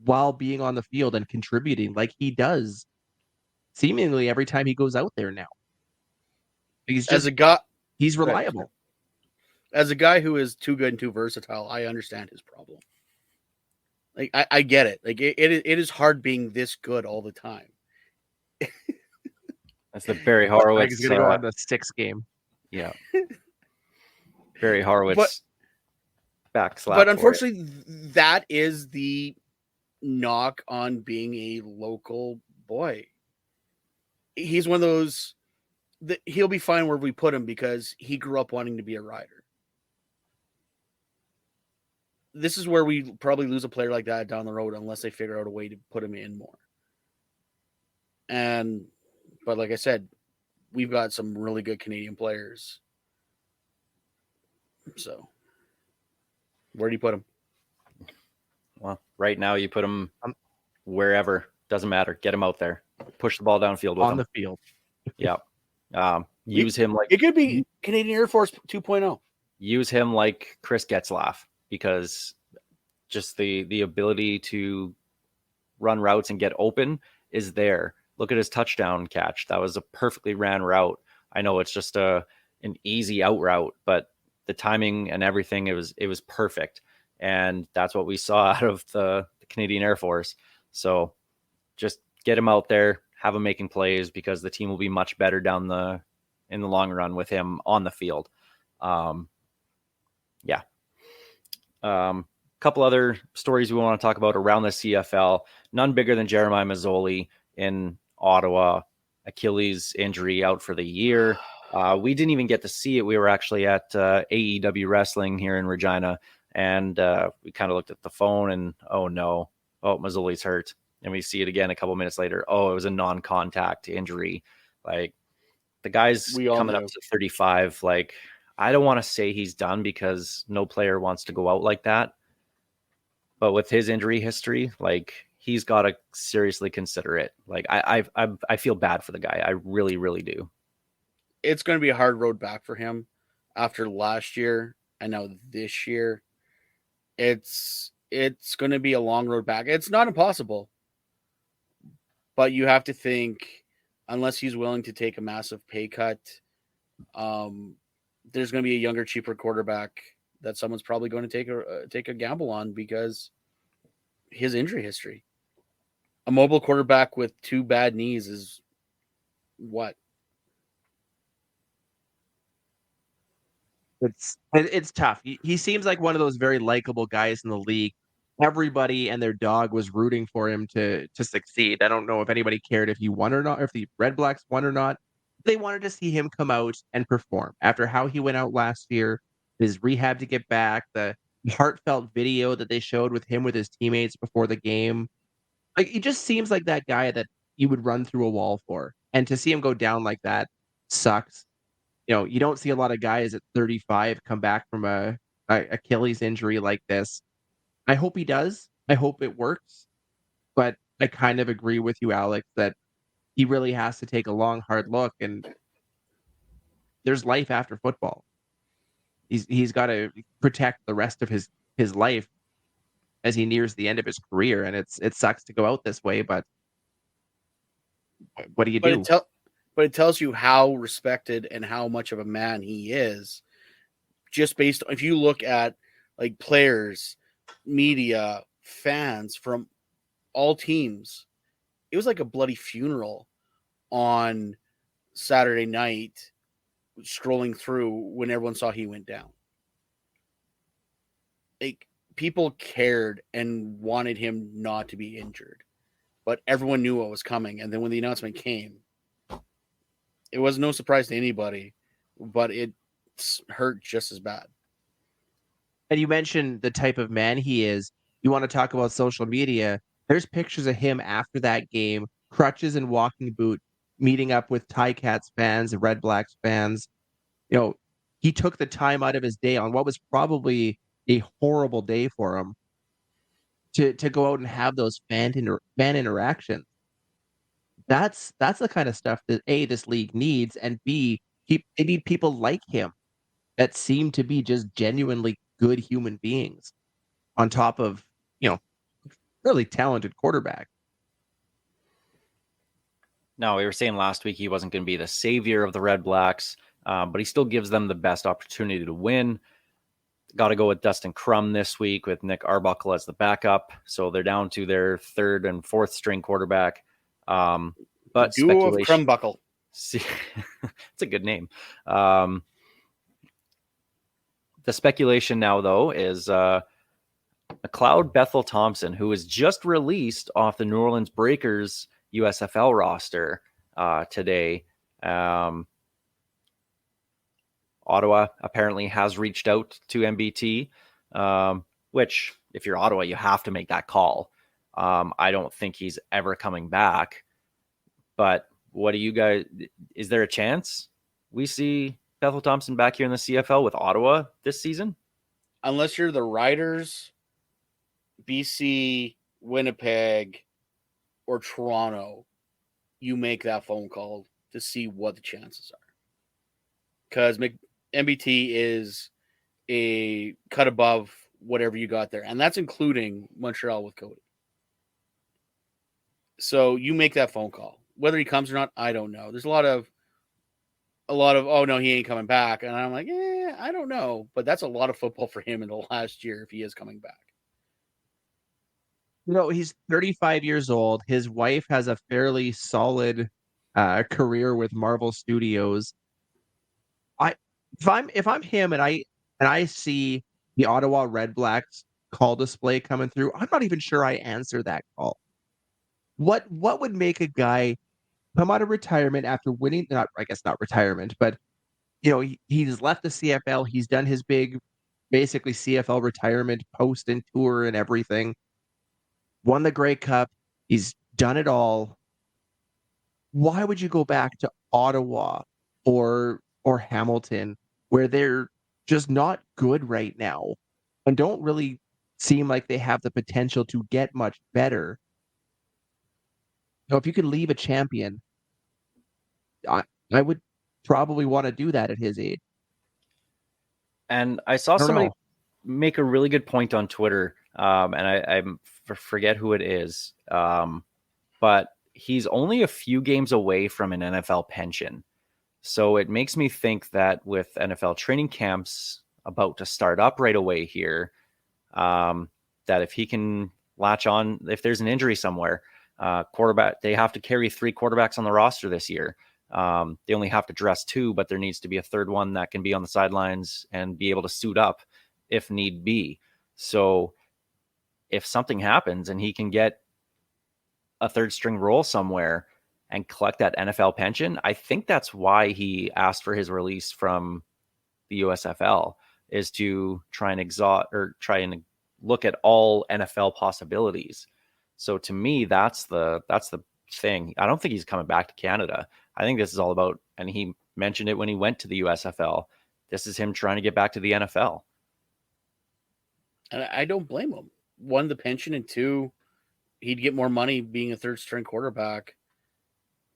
while being on the field and contributing like he does seemingly every time he goes out there now. He's just, he's reliable. As a guy who is too good and too versatile, I understand his problem. Like, I get it. Like, it is hard being this good all the time. That's the Barry Horowitz. He's going to go on the 6th game. Yeah. Barry Horowitz backslap. But unfortunately, that is the knock on being a local boy. He's one of those that he'll be fine where we put him because he grew up wanting to be a rider. This is where we probably lose a player like that down the road unless they figure out a way to put him in more. But like I said, we've got some really good Canadian players. So, where do you put him? Well, right now you put him wherever. Doesn't matter. Get him out there. Push the ball downfield with on him. The field. Yeah. Use him like it could be Canadian Air Force 2.0. Use him like Chris Getzlaff, because just the ability to run routes and get open is there. Look at his touchdown catch. That was a perfectly ran route. I know it's just an easy out route, but the timing and everything, it was perfect. And that's what we saw out of the Canadian Air Force. So just get him out there, have him making plays, because the team will be much better in the long run with him on the field. Couple other stories we want to talk about around the CFL. None bigger than Jeremiah Masoli in Ottawa. Achilles injury, out for the year. We didn't even get to see it. We were actually at AEW Wrestling here in Regina, and we kind of looked at the phone and, oh no, Masoli's hurt. And we see it again a couple minutes later. Oh, it was a non-contact injury. Like, the guy's coming up to 35. Like, I don't want to say he's done, because no player wants to go out like that. But with his injury history, like, he's got to seriously consider it. Like, I feel bad for the guy. I really, really do. It's going to be a hard road back for him after last year and now this year. It's going to be a long road back. It's not impossible, but you have to think, unless he's willing to take a massive pay cut, there's going to be a younger, cheaper quarterback that someone's probably going to take a gamble on because his injury history. A mobile quarterback with 2 bad knees is what? It's tough. He seems like one of those very likable guys in the league. Everybody and their dog was rooting for him to succeed. I don't know if anybody cared if he won or not, or if the Red Blacks won or not. They wanted to see him come out and perform after how he went out last year, his rehab to get back, the heartfelt video that they showed with him with his teammates before the game. Like, he just seems like that guy that you would run through a wall for. And to see him go down like that sucks. You know, you don't see a lot of guys at 35 come back from a Achilles injury like this. I hope he does. I hope it works. But I kind of agree with you, Alex, that he really has to take a long, hard look, and there's life after football. He's got to protect the rest of his life as he nears the end of his career, and it sucks to go out this way, but what do you But do? it tells you how respected and how much of a man he is, just based on, if you look at like players, media, fans from all teams, it was like a bloody funeral on Saturday night, scrolling through when everyone saw he went down. Like, people cared and wanted him not to be injured, but everyone knew what was coming. And then when the announcement came, it was no surprise to anybody, but it hurt just as bad. And you mentioned the type of man he is. You want to talk about social media? There's pictures of him after that game, crutches and walking boot, meeting up with Ticats fans and Red Blacks fans. You know, he took the time out of his day on what was probably a horrible day for him to go out and have those fan interactions. That's the kind of stuff that A, this league needs, and B, they need people like him that seem to be just genuinely good human beings on top of, really talented quarterback. No, we were saying last week he wasn't going to be the savior of the Red Blacks, but he still gives them the best opportunity to win. Got to go with Dustin Crum this week with Nick Arbuckle as the backup. So they're down to their third and fourth string quarterback. But Duo of speculation, Crumbuckle. it's a good name. The speculation now, though, is McLeod Bethel Thompson, who was just released off the New Orleans Breakers USFL roster today. Ottawa apparently has reached out to MBT, which, if you're Ottawa, you have to make that call. I don't think he's ever coming back. But what do you guys? Is there a chance we see Bethel Thompson back here in the CFL with Ottawa this season? Unless you're the Riders, BC, Winnipeg, or Toronto, you make that phone call to see what the chances are. Because MBT is a cut above whatever you got there, and that's including Montreal with Cody. So you make that phone call. Whether he comes or not, I don't know. There's a lot of oh no, he ain't coming back, and I'm like, I don't know, but that's a lot of football for him in the last year if he is coming back. He's 35 years old. His wife has a fairly solid career with Marvel Studios. If I'm him and I see the Ottawa Red Blacks call display coming through, I'm not even sure I answer that call. What would make a guy come out of retirement after winning? Not retirement, but he's left the CFL. He's done his big, basically CFL retirement post and tour and everything. Won the Grey Cup. He's done it all. Why would you go back to Ottawa or Hamilton, where they're just not good right now and don't really seem like they have the potential to get much better? If you could leave a champion, I would probably want to do that at his age. And I saw somebody make a really good point on Twitter, and I forget who it is, but he's only a few games away from an NFL pension. So it makes me think that with NFL training camps about to start up right away here, that if he can latch on, if there's an injury somewhere, quarterback, they have to carry 3 quarterbacks on the roster this year. They only have to dress 2, but there needs to be a third one that can be on the sidelines and be able to suit up if need be. So if something happens and he can get a third string role somewhere and collect that NFL pension, I think that's why he asked for his release from the USFL, is to try and look at all NFL possibilities. So to me, that's the thing. I don't think he's coming back to Canada. I think this is all about, and he mentioned it when he went to the USFL, this is him trying to get back to the NFL. And I don't blame him. 1, the pension, and 2, he'd get more money being a third string quarterback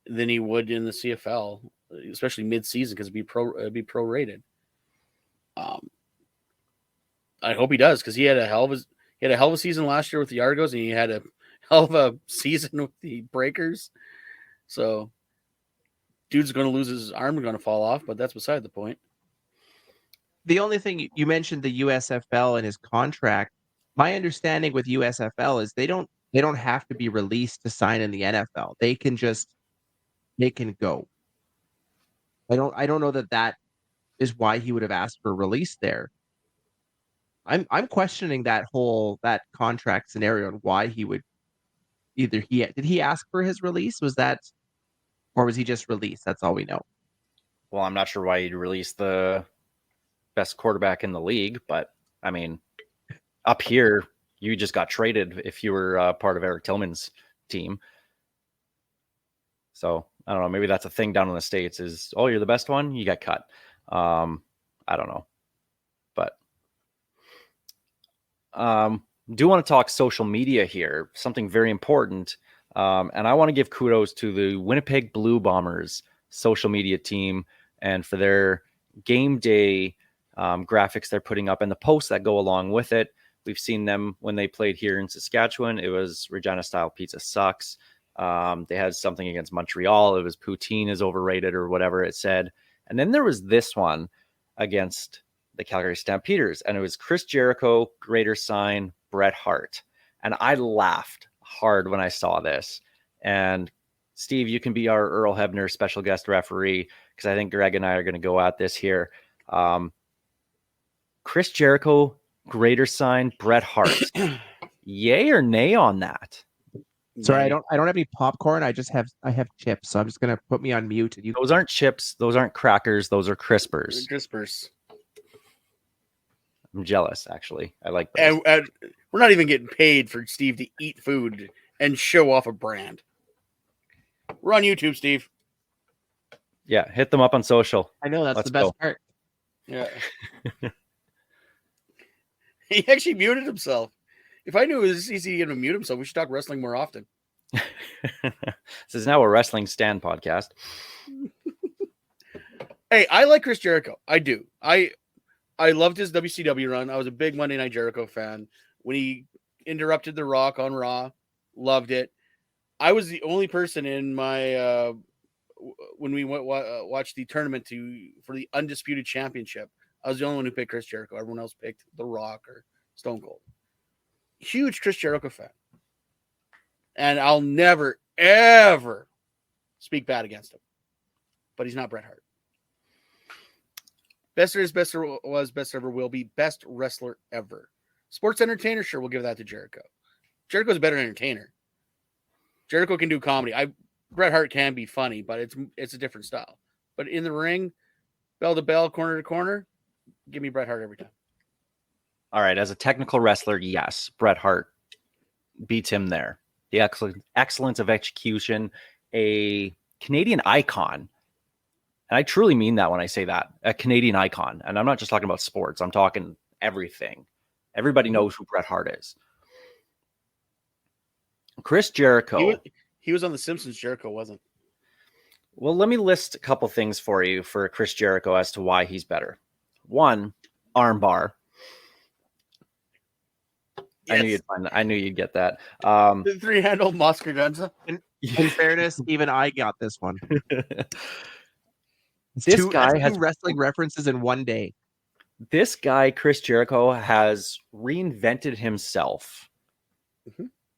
than he would in the CFL, especially mid-season, because it'd be prorated. I hope he does, because he had a hell of a season last year with the Argos, and he had a hell of a season with the Breakers. So, dude's going to lose his arm, going to fall off, but that's beside the point. The only thing you mentioned, the USFL and his contract. My understanding with USFL is they don't have to be released to sign in the NFL. They can go. I don't know that is why he would have asked for release there. I'm questioning that contract scenario and why he would did he ask for his release? Or was he just released? That's all we know. Well, I'm not sure why you'd release the best quarterback in the league, but I mean, up here, you just got traded if you were part of Eric Tillman's team. So I don't know. Maybe that's a thing down in the States is, oh, you're the best one, you got cut. I don't know. But do want to talk social media here, something very important. And I want to give kudos to the Winnipeg Blue Bombers social media team and for their game day graphics they're putting up and the posts that go along with it. We've seen them when they played here in Saskatchewan. It was Regina style pizza sucks. They had something against Montreal. It was poutine is overrated or whatever it said. And then there was this one against the Calgary Stampeders, and it was Chris Jericho, greater sign, Bret Hart. And I laughed hard when I saw this. And Steve, you can be our Earl Hebner special guest referee, because I think Greg and I are going to go at this here. Chris Jericho, greater sign, Bret Hart. Yay or nay on that? Sorry, I don't have any popcorn. I have chips, so I'm just gonna put me on mute. Those aren't chips. Those aren't crackers. Those are crispers. Crispers. I'm jealous, actually. I like those. And we're not even getting paid for Steve to eat food and show off a brand. We're on YouTube, Steve. Yeah, hit them up on social. I know that's Let's the best go. part. Yeah. He actually muted himself. If I knew it was easy to get him to mute himself, we should talk wrestling more often. This is now a wrestling stand podcast. Hey, I like Chris Jericho. I do. I loved his WCW run. I was a big Monday Night Jericho fan. When he interrupted The Rock on Raw, loved it. I was the only person in my when we watched the tournament for the Undisputed Championship. I was the only one who picked Chris Jericho. Everyone else picked The Rock or Stone Cold. Huge Chris Jericho fan. And I'll never, ever speak bad against him. But he's not Bret Hart. Best there is, best there was, best there ever will be, best wrestler ever. Sports entertainer, sure, we'll give that to Jericho. Jericho's a better entertainer. Jericho can do comedy. Bret Hart can be funny, but it's a different style. But in the ring, bell to bell, corner to corner, give me Bret Hart every time. All right, as a technical wrestler, yes, Bret Hart beats him there. The excellence of execution, a Canadian icon. And I truly mean that when I say that, a Canadian icon. And I'm not just talking about sports. I'm talking everything. Everybody knows who Bret Hart is. Chris Jericho. He was on The Simpsons. Jericho wasn't. Well, let me list a couple things for you for Chris Jericho as to why he's better. One, armbar. Yes. I knew you'd get that. The three-handle Moscardenza. In fairness, even I got this one. This guy has two wrestling references in one day. This guy, Chris Jericho, has reinvented himself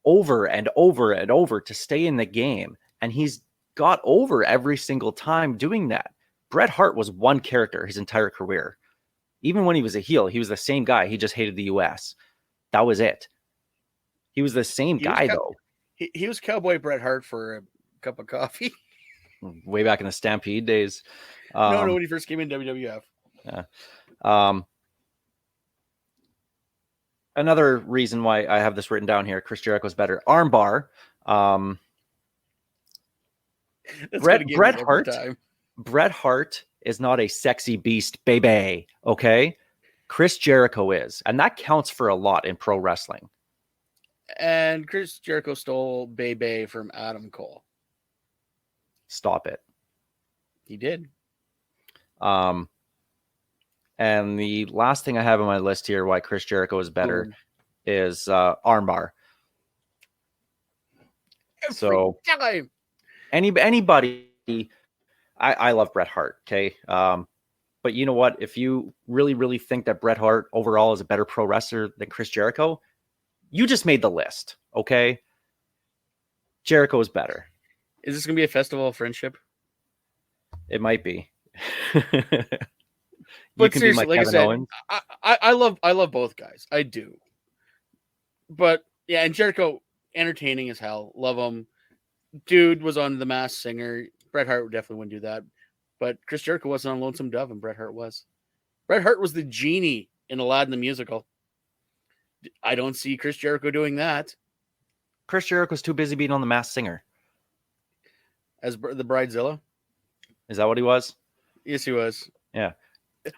over and over and over to stay in the game. And he's got over every single time doing that. Bret Hart was one character his entire career. Even when he was a heel, he was the same guy. He just hated the US. That was it. He was the same guy, though. He was Cowboy Bret Hart for a cup of coffee. Way back in the Stampede days. No, when he first came in WWF. Yeah. Another reason why I have this written down here, Chris Jericho's better. Armbar. Bret Hart is not a sexy beast, baby. Okay? Chris Jericho is. And that counts for a lot in pro wrestling. And Chris Jericho stole Bay from Adam Cole. Stop it. He did. And the last thing I have on my list here, why Chris Jericho is better, Boom. is armbar. So Time. anybody, I love Bret Hart. Okay. But you know what? If you really, really think that Bret Hart overall is a better pro wrestler than Chris Jericho, you just made the list. Okay. Jericho is better. Is this going to be a festival of friendship? It might be. But can be seriously, my like I Kevin said, Owens. I love both guys. I do. But yeah, and Jericho, entertaining as hell. Love him. Dude was on The Masked Singer. Bret Hart definitely wouldn't do that. But Chris Jericho wasn't on Lonesome Dove, and Bret Hart was. Bret Hart was the genie in Aladdin the musical. I don't see Chris Jericho doing that Chris Jericho's too busy being on The Masked Singer. as the Bridezilla. Is that what he was? Yes, he was. Yeah.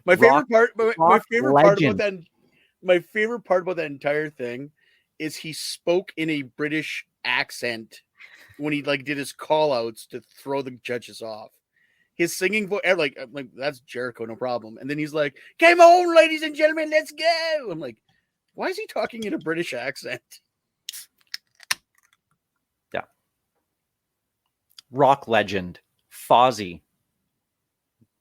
My favorite part. My favorite part legend. about that. My favorite part about that entire thing is he spoke in a British accent when he did his call outs to throw the judges off. His singing voice, like that's Jericho, no problem. And then he's like, "Game on, ladies and gentlemen, let's go." I'm like, why is he talking in a British accent? Yeah. Rock legend, Fozzy,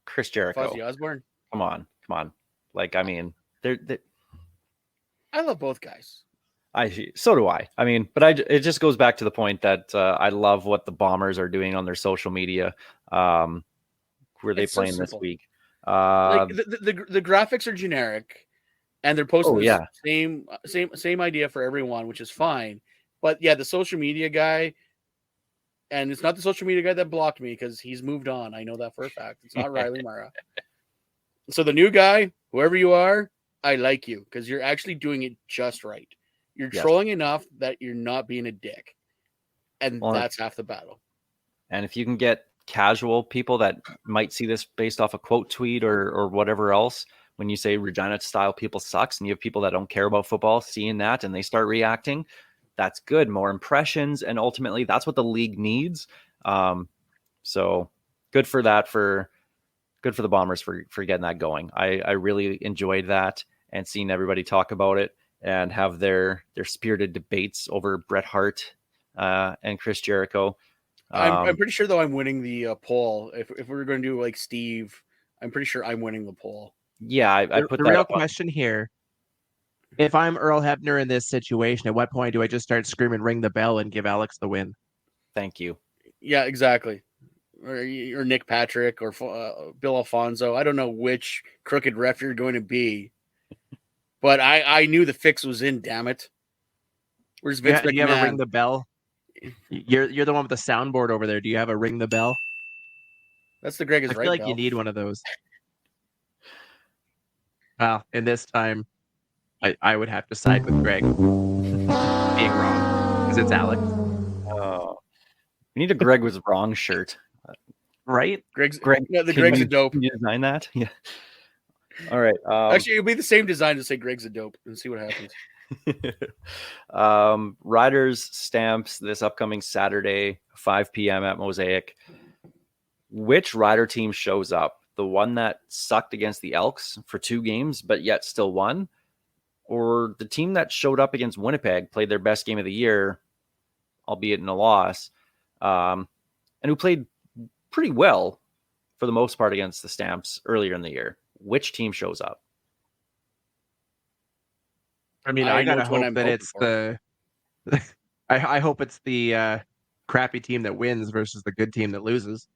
Chris Jericho. Fozzy Osbourne. Come on. Like, I mean, they're I love both guys. so do I. I mean, but it just goes back to the point that I love what the Bombers are doing on their social media. Where they It's so playing this simple. week? The graphics are generic, and they're posting Oh, the same idea for everyone, which is fine. But yeah, the social media guy, and it's not the social media guy that blocked me because he's moved on. I know that for a fact. It's not Riley Mara. So the new guy, whoever you are, I like you because you're actually doing it just right. You're Yes. trolling enough that you're not being a dick, and Well, that's half the battle. And if you can get casual people that might see this based off a quote tweet or whatever else, when you say Regina style people sucks, and you have people that don't care about football seeing that and they start reacting, that's good. More impressions, and ultimately that's what the league needs. So good for that. Good for the Bombers for getting that going. I really enjoyed that and seeing everybody talk about it and have their spirited debates over Bret Hart and Chris Jericho. I'm pretty sure though I'm winning the poll. If we were going to do like Steve, I'm pretty sure I'm winning the poll. Yeah, I put The that real up on- question here: if I'm Earl Hebner in this situation, at what point do I just start screaming, "Ring the bell," and give Alex the win? Thank you. Yeah, exactly. Or Nick Patrick or Bill Alfonso. I don't know which crooked ref you're going to be, but I knew the fix was in. Damn it! Where's Vince Do you have a ring McMahon? the bell? You're the one with the soundboard over there. Do you have a ring the bell? That's the Greg is I right. feel like bell. you need one of those. Well, in this time, I would have to side with Greg being wrong because it's Alex, We need a Greg was wrong shirt. right? Greg. Greg, No, the can Greg's you- a dope. Can you design that? Yeah. All right. Actually, it'll be the same design to say Greg's a dope and see what happens. Riders Stamps this upcoming Saturday, 5 p.m. at Mosaic. Which Rider team shows up? The one that sucked against the Elks for 2 games, but yet still won? Or the team that showed up against Winnipeg, played their best game of the year, albeit in a loss, and who played pretty well for the most part against the Stamps earlier in the year? Which team shows up? I mean, I I know gotta which one hope I'm that hoping it's for. the. I hope it's the crappy team that wins versus the good team that loses.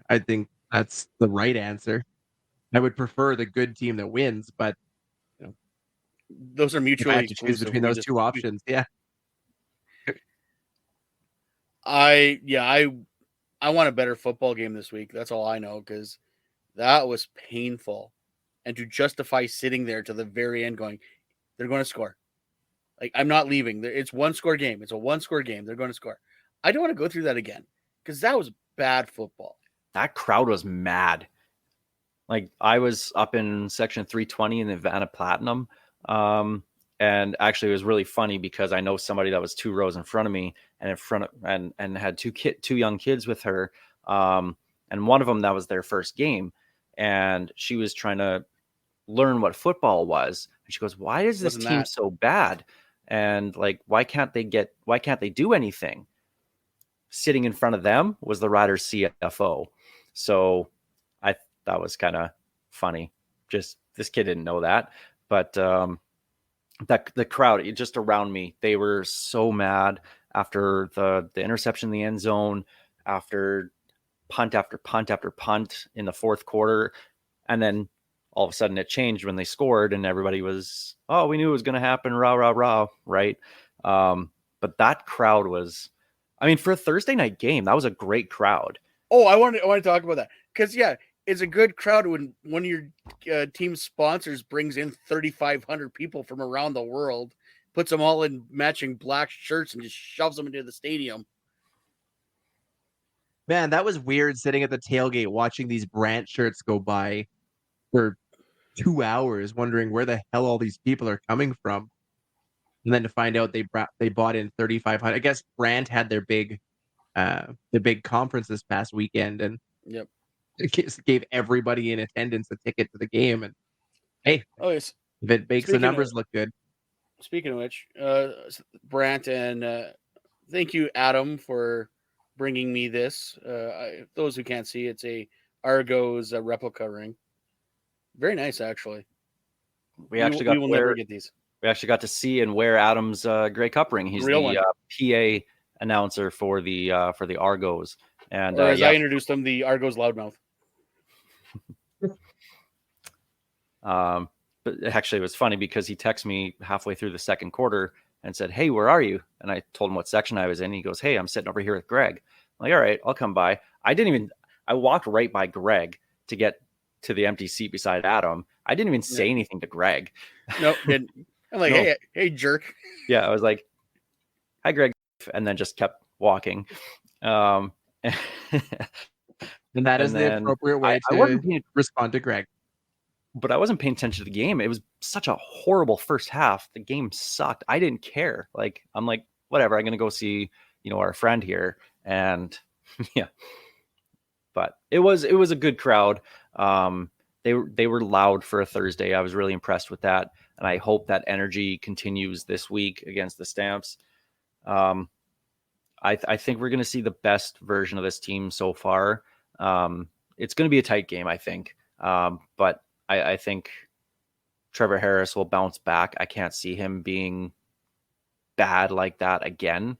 I think that's the right answer. I would prefer the good team that wins, but Those are if I mutually have to choose exclusive. between those two options, yeah. I want a better football game this week. That's all I know because that was painful. And to justify sitting there to the very end going, they're going to score. Like, I'm not leaving. It's 1-score game. It's a 1-score game. They're going to score. I don't want to go through that again because that was bad football. That crowd was mad. Like, I was up in section 320 in the Havana Platinum, And actually, it was really funny because I know somebody that was 2 rows in front of me, and and had two young kids with her, and one of them, that was their first game, and she was trying to learn what football was, and she goes, "Why is this Wasn't team that- so bad? And like, why can't they do anything?" Sitting in front of them was the Riders CFO, so that was kind of funny. Just this kid didn't know that, but that the crowd just around me, they were so mad after the interception in the end zone, after punt after punt after punt in the fourth quarter, and then all of a sudden it changed when they scored, and everybody was, "Oh, we knew it was going to happen, rah rah rah," right? But that crowd was, I mean, for a Thursday night game, that was a great crowd. Oh, I want to talk about that because it's a good crowd when one of your team sponsors brings in 3,500 people from around the world, puts them all in matching black shirts, and just shoves them into the stadium. Man, that was weird sitting at the tailgate watching these brand shirts go by for 2 hours, wondering where the hell all these people are coming from. And then to find out they bought in 3,500. I guess Brandt had their big conference this past weekend, and Yep. it gave everybody in attendance a ticket to the game. And hey, Oh, yes. if it makes the numbers look good. Speaking of which, Brant, and thank you, Adam, for bringing me this. Those who can't see, it's a Argos replica ring. Very nice, actually. We actually got we will never get these. We actually got to see and wear Adam's Grey Cup ring. He's the PA announcer for the Argos, and or as I introduced him, the Argos loudmouth. But actually, it was funny because he texted me halfway through the second quarter and said, "Hey, where are you?" And I told him what section I was in. He goes, "Hey, I'm sitting over here with Greg." I'm like, "All right, I'll come by." I walked right by Greg to get to the empty seat beside Adam. I didn't even say anything to Greg. Nope, didn't. I'm like, No. hey, jerk. Yeah, I was like, "Hi, Greg," and then just kept walking. And that is the appropriate way to respond to Greg. But I wasn't paying attention to the game. It was such a horrible first half. The game sucked. I didn't care. Like, I'm like, whatever. I'm going to go see, our friend here. And yeah, but it was a good crowd. They were loud for a Thursday. I was really impressed with that. And I hope that energy continues this week against the Stamps. I think we're going to see the best version of this team so far. It's going to be a tight game, I think. But I think Trevor Harris will bounce back. I can't see him being bad like that again.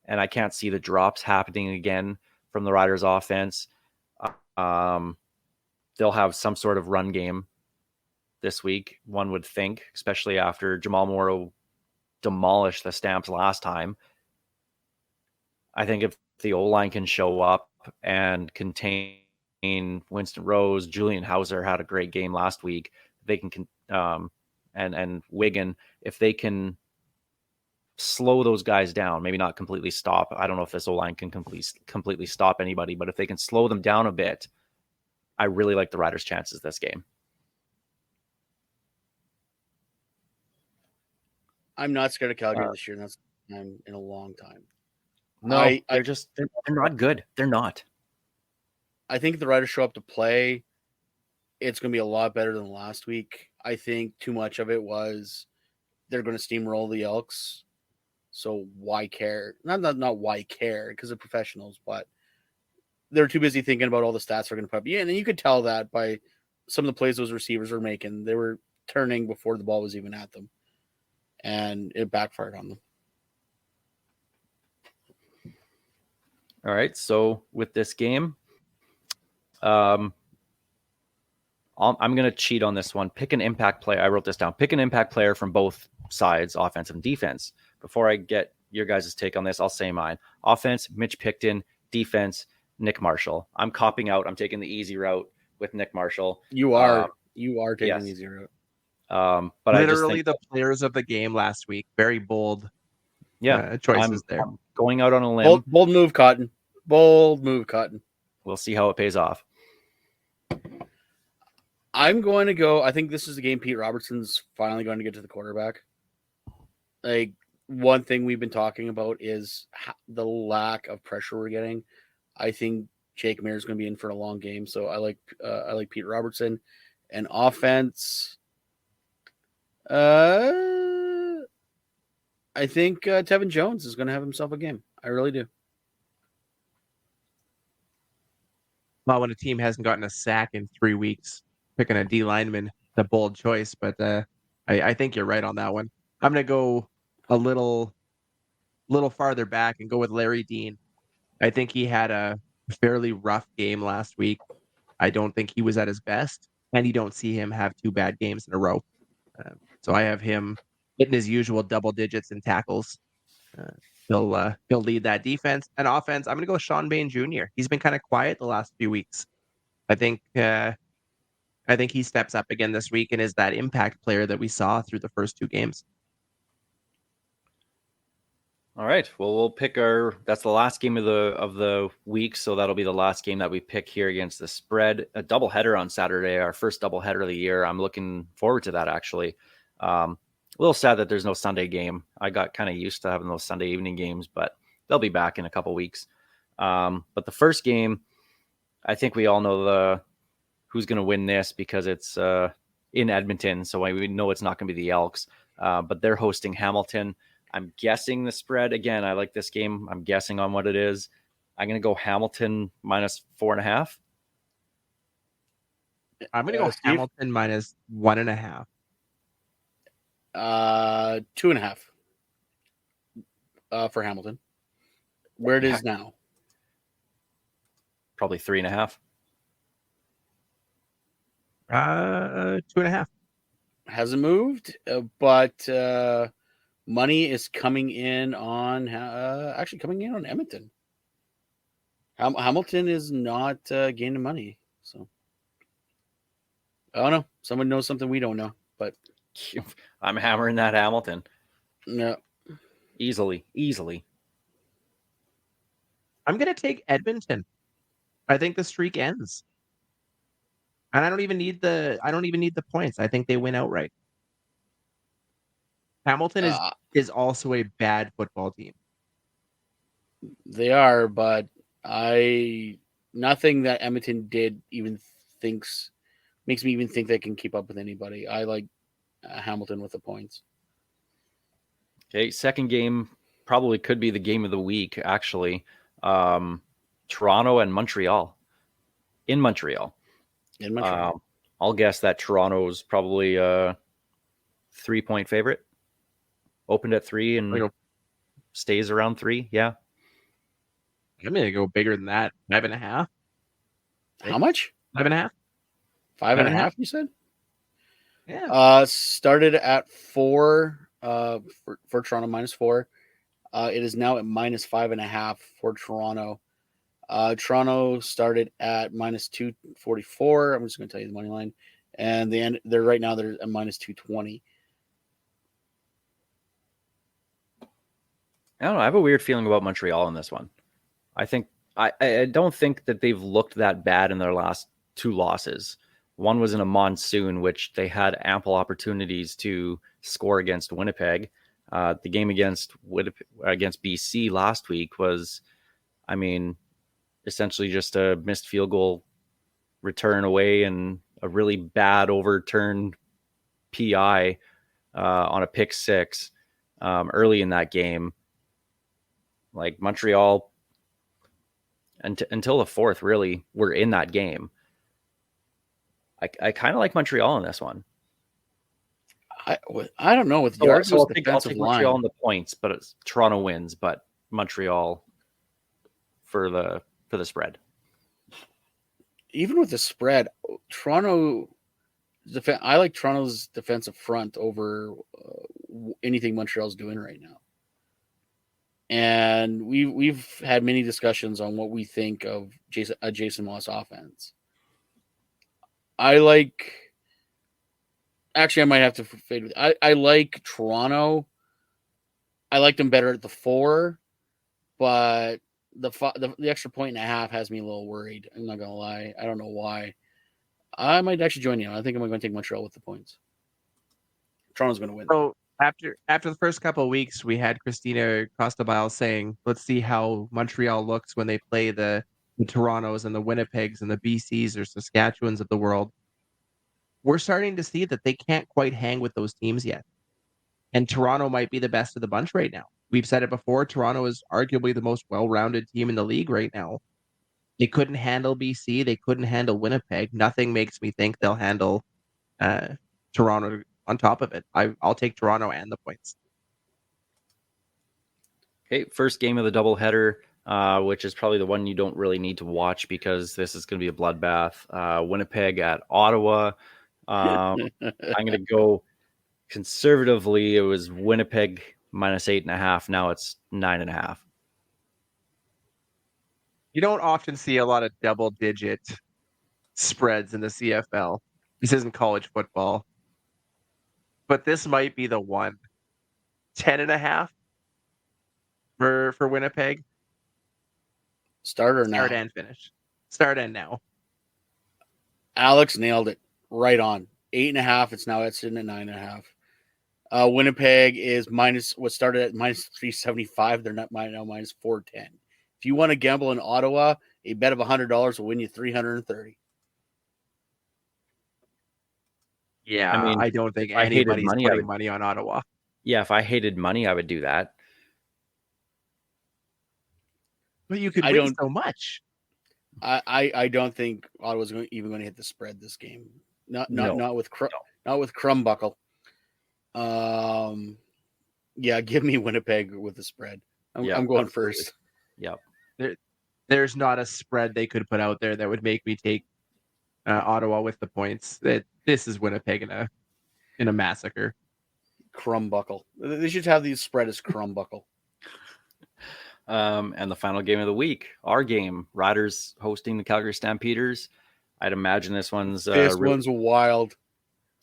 And I can't see the drops happening again from the Riders offense. They'll have some sort of run game this week, one would think, especially after Jamal Morrow demolished the Stamps last time. I think if the O-line can show up and contain Winston Rose, Julian Hauser had a great game last week. They can and Wigan, if they can slow those guys down, maybe not completely stop. I don't know if this O-line can completely stop anybody, but if they can slow them down a bit, I really like the Riders' chances this game. I'm not scared of Calgary this year. That's I'm in a long time. No, they're not good. They're not. I think if the Riders show up to play, it's going to be a lot better than last week. I think too much of it was they're going to steamroll the Elks. So why care? Not why care, because they're professionals, but they're too busy thinking about all the stats they're going to put up. Yeah, and then you could tell that by some of the plays those receivers were making. They were turning before the ball was even at them, and it backfired on them. All right, so with this game, I'm going to cheat on this one. Pick an impact player. I wrote this down. Pick an impact player from both sides, offense and defense. Before I get your guys' take on this, I'll say mine. Offense, Mitch Picton. Defense, Nick Marshall. I'm copping out. I'm taking the easy route with Nick Marshall. You are taking the easy route. But literally the players of the game last week. Very bold. Choices there. I'm going out on a limb. Bold move, Cotton. Bold move, Cotton. We'll see how it pays off. I'm going to go. I think this is the game Pete Robertson's finally going to get to the quarterback. like one thing we've been talking about is the lack of pressure we're getting. I think Jake Mayer is going to be in for a long game, so I like Pete Robertson. And offense, I think Tevin Jones is going to have himself a game. I really do. Well, when a team hasn't gotten a sack in 3 weeks, picking a D lineman, the bold choice. But I think you're right on that one. I'm going to go a little farther back and go with Larry Dean. I think he had a fairly rough game last week. I don't think he was at his best, and you don't see him have 2 bad games in a row. So I have him hitting his usual double digits in tackles. He'll lead that defense and offense. I'm going to go with Sean Bain Jr. He's been kind of quiet the last few weeks. I think he steps up again this week and is that impact player that we saw through the first 2 games. All right. Well, we'll pick that's the last game of the week, so that'll be the last game that we pick here against the spread. A doubleheader on Saturday, our first doubleheader of the year. I'm looking forward to that, actually. A little sad that there's no Sunday game. I got kind of used to having those Sunday evening games, but they'll be back in a couple weeks. But the first game, I think we all know who's going to win this because it's in Edmonton, so we know it's not going to be the Elks, but they're hosting Hamilton. I'm guessing the spread. Again, I like this game. I'm guessing on what it is. I'm going to go Hamilton -4.5. I'm going to go Steve? Hamilton -1.5. 2.5 for Hamilton. Where it is now. Probably 3.5. 2.5. Hasn't moved, but money is coming in on Edmonton. Hamilton is not gaining money, so I don't know. Someone knows something we don't know, but I'm hammering that Hamilton no, easily. I'm going to take Edmonton. I think the streak ends. And I don't even need the points. I think they win outright. Hamilton is also a bad football team. they are, but nothing that Edmonton did even makes me even think they can keep up with anybody. I like Hamilton with the points. Okay, second game probably could be the game of the week, actually. Toronto and Montreal. In Montreal. I'll guess that Toronto's probably a 3-point favorite. Opened at 3 and stays around 3. Yeah. I'm going to go bigger than that. 5.5. How much? 5.5. 5.5, you said? Yeah. Started at 4 for Toronto, -4. It is now at -5.5 for Toronto. Toronto started at -244. I'm just going to tell you the money line, and they're right now they're at -220. I don't know. I have a weird feeling about Montreal in this one. I think I don't think that they've looked that bad in their last 2 losses. One was in a monsoon, which they had ample opportunities to score against Winnipeg. The game against BC last week was, I mean, essentially just a missed field goal return away and a really bad overturned PI on a pick 6 early in that game. Like Montreal, until the 4th, really, were in that game. I kind of like Montreal in this one. I don't know with I'll take defensive line. Montreal on the points, but Toronto wins. But Montreal for the spread. Even with the spread, Toronto. I like Toronto's defensive front over anything Montreal's doing right now. And we've had many discussions on what we think of Jason Moss offense. I might have to fade with. I like Toronto. I liked them better at the 4, but the extra 1.5 has me a little worried. I'm not gonna lie. I don't know why. I might actually join you. I think I'm going to take Montreal with the points. Toronto's going to win. So After the first couple of weeks, we had Christina Costabile saying, "Let's see how Montreal looks when they play the Torontos and the Winnipegs and the BCs or Saskatchewans of the world." We're starting to see that they can't quite hang with those teams yet. And Toronto might be the best of the bunch right now. We've said it before. Toronto is arguably the most well-rounded team in the league right now. They couldn't handle BC. They couldn't handle Winnipeg. Nothing makes me think they'll handle Toronto on top of it. I'll take Toronto and the points. Okay, first game of the doubleheader, which is probably the one you don't really need to watch because this is going to be a bloodbath. Winnipeg at Ottawa. I'm going to go conservatively. It was Winnipeg minus 8.5. Now it's 9.5. You don't often see a lot of double-digit spreads in the CFL. This isn't college football. But this might be the one. 10.5 for Winnipeg. Start or now? Start and finish. Start and now. Alex nailed it right on. 8.5. It's now sitting at 9.5. Winnipeg is what started at minus 375. They're not now minus 410. If you want to gamble in Ottawa, a bet of $100 will win you $330. Yeah, I mean, I don't think if I hated anybody's money, I putting would- money on Ottawa. Yeah, if I hated money, I would do that. But you could I win don't- so much. I don't think Ottawa's even going to hit the spread this game. Not with Crumbuckle. Yeah, give me Winnipeg with the spread. Yeah, I'm going absolutely. first. Yep. There's not a spread they could put out there that would make me take Ottawa with the points. This is Winnipeg in a massacre. Crumbuckle. They should have these spread as Crumbuckle. And the final game of the week, our game, Riders hosting the Calgary Stampeders. I'd imagine this one's one's wild.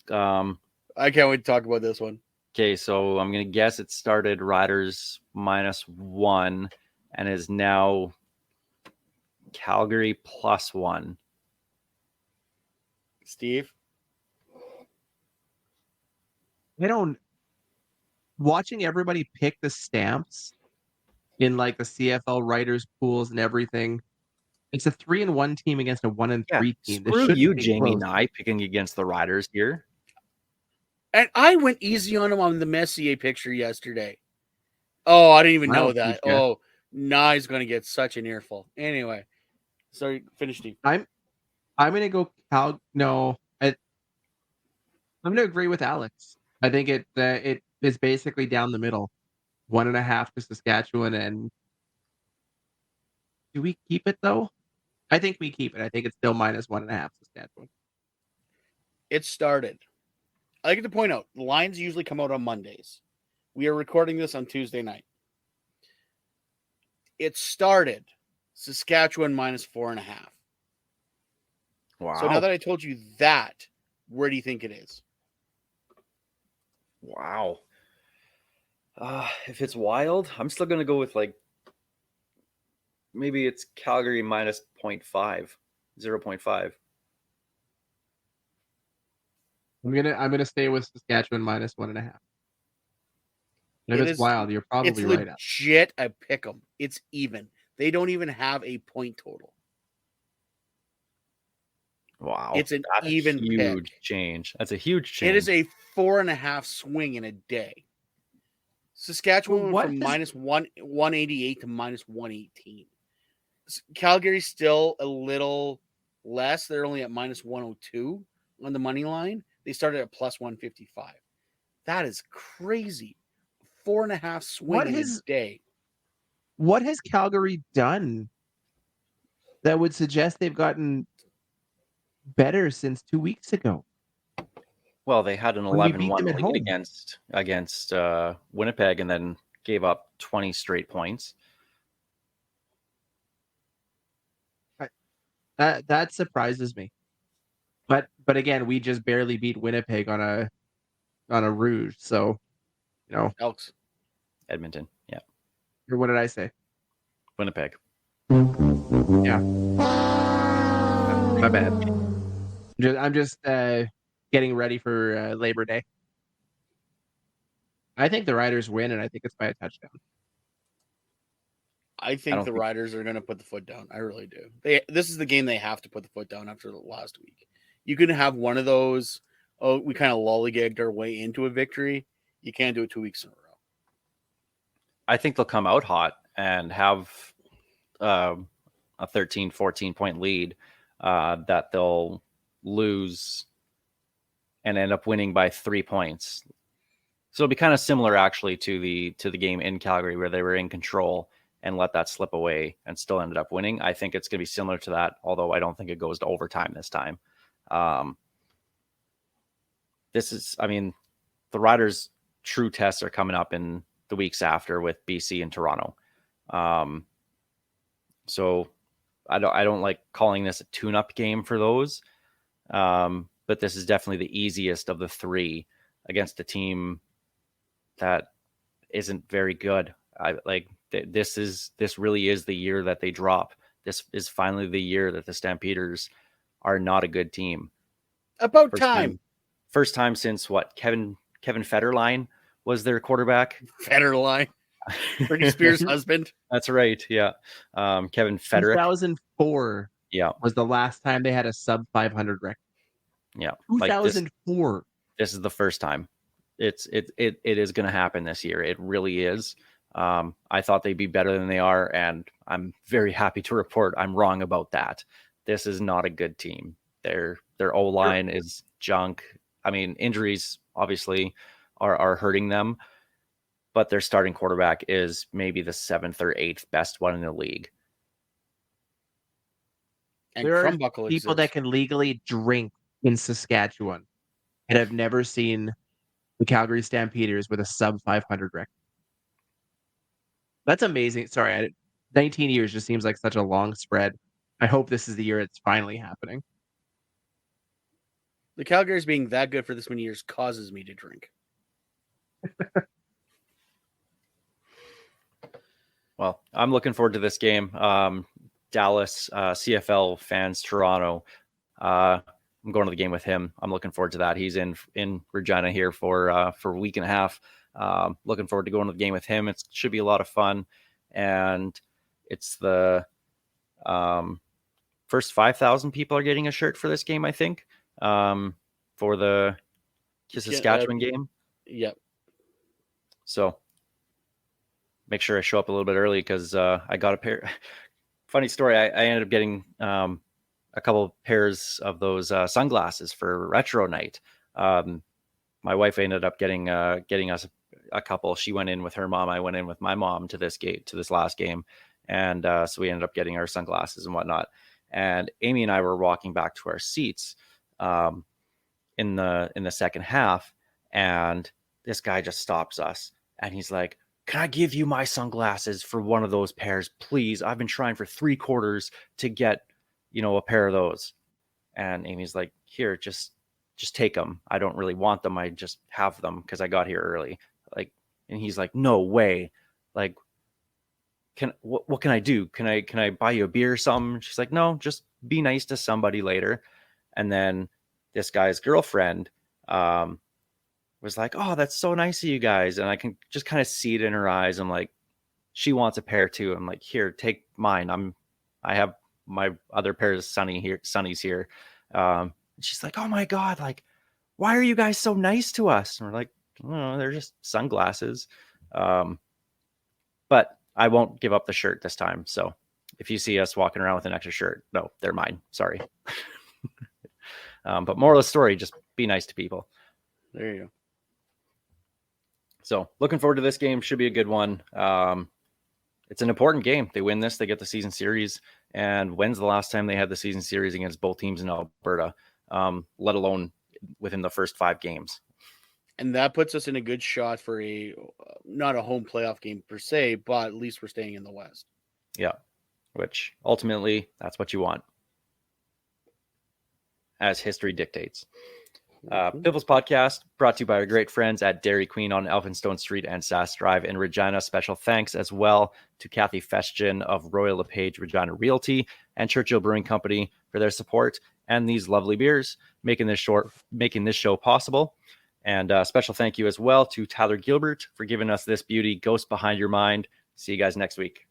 Um, I can't wait to talk about this one. okay, so I'm gonna guess it started Riders -1 and is now Calgary +1. Steve? Watching everybody pick the Stamps in like the CFL writers pools and everything. It's a 3-1 team against a 1-3 team. This Screw shouldn't you, be Jamie close. Nye, picking against the Riders here. And I went easy on him on the Messier picture yesterday. Oh, I didn't even know that. Yeah. Oh, Nye's going to get such an earful. Anyway, sorry, finish, Steve. I'm gonna go No, I'm gonna agree with Alex. I think it is basically down the middle, 1.5 to Saskatchewan. And do we keep it though? I think we keep it. I think it's still -1.5 Saskatchewan. It started. I like to point out the lines usually come out on Mondays. We are recording this on Tuesday night. It started Saskatchewan -4.5. Wow. So now that I told you that, where do you think it is? Wow. If it's wild, I'm still gonna go with maybe it's Calgary -0.5, 0.5. I'm gonna stay with Saskatchewan -1.5. If It it's is- wild, you're probably It's right. legit a pick 'em. It's even. They don't even have a point total. Wow. It's an That's a even huge pick. change. That's a huge change. It is a 4.5 swing in a day. Saskatchewan Well, went from -188 to -118. Calgary's still a little less. They're only at -102 on the money line. They started at +155. That is crazy. 4.5 swing in a day. What has Calgary done that would suggest they've gotten better since 2 weeks ago? Well, they had an When we beat 11-1 them at lead home. against Winnipeg and then gave up 20 straight points. That surprises me. But again, we just barely beat Winnipeg on a rouge. So, Elks. Edmonton. Yeah. or what did I say? Winnipeg. Yeah. My bad. I'm just getting ready for Labor Day. I think the Riders win, and I think it's by a touchdown. I think the Riders are going to put the foot down. I really do. This is the game they have to put the foot down after the last week. You can have one of those, we kind of lollygagged our way into a victory. You can't do it 2 weeks in a row. I think they'll come out hot and have a 13, 14-point lead that they'll lose and end up winning by 3 points. So it'll be kind of similar actually to the game in Calgary where they were in control and let that slip away and still ended up winning. I think it's going to be similar to that, although I don't think it goes to overtime this time. The Riders' true tests are coming up in the weeks after with BC and Toronto. So I don't like calling this a tune-up game for those. But this is definitely the easiest of the three against a team that isn't very good. This really is the year that they drop. This is finally the year that the Stampeders are not a good team. About time. First time since what? Kevin Federline was their quarterback. Federline. Britney Spears' husband. That's right. Yeah. Kevin Federick. 2004 was the last time they had a sub 500 record. Yeah. 2004. This is the first time. It is going to happen this year. It really is. I thought they'd be better than they are, and I'm very happy to report I'm wrong about that. This is not a good team. Their O-line is junk. I mean, injuries obviously are hurting them, but their starting quarterback is maybe the 7th or 8th best one in the league. And there are Crumbuckle people that can legally drink in Saskatchewan and have never seen the Calgary Stampeders with a sub 500 record. That's amazing. Sorry, 19 years just seems like such a long spread. I hope this is the year it's finally happening. The Calgary's being that good for this many years causes me to drink. Well, I'm looking forward to this game. Dallas, CFL fans, Toronto. I'm going to the game with him. I'm looking forward to that. He's in Regina here for a week and a half. Looking forward to going to the game with him. It should be a lot of fun. And it's the first 5,000 people are getting a shirt for this game, I think, for the Saskatchewan game. Yep. So make sure I show up a little bit early because I got a pair. Funny story. I ended up getting a couple pairs of those sunglasses for retro night. My wife ended up getting us a couple. She went in with her mom. I went in with my mom to this last game. And so we ended up getting our sunglasses and whatnot. And Amy and I were walking back to our seats in the second half. And this guy just stops us. And he's like, "Can I give you my sunglasses for one of those pairs, please? I've been trying for 3 quarters to get, a pair of those." And Amy's like, "Here, just take them. I don't really want them. I just have them because I got here early." And he's like, "No way. Like, what can I do? Can I buy you a beer or something?" She's like, "No, just be nice to somebody later." And then this guy's girlfriend was like, "Oh, that's so nice of you guys." And I can just kind of see it in her eyes. I'm like, she wants a pair too. I'm like, "Here, take mine. I have my other pair of sunnies here." She's like, "Oh my God, like, why are you guys so nice to us?" And we're like, "Oh, they're just sunglasses." But I won't give up the shirt this time. So if you see us walking around with an extra shirt, no, they're mine. Sorry. But moral of the story, just be nice to people. There you go. So looking forward to this game. Should be a good one. It's an important game. They win this, they get the season series. And when's the last time they had the season series against both teams in Alberta, let alone within the first 5 games? And that puts us in a good shot for not a home playoff game per se, but at least we're staying in the West. Yeah, which ultimately that's what you want, as history dictates. Piffles Podcast brought to you by our great friends at Dairy Queen on Elphinstone Street and Sass Drive in Regina. Special thanks as well to Kathy Festian of Royal LePage Regina Realty and Churchill Brewing Company for their support and these lovely beers, making this show possible. And special thank you as well to Tyler Gilbert for giving us this beauty, Ghost Behind Your Mind. See you guys next week.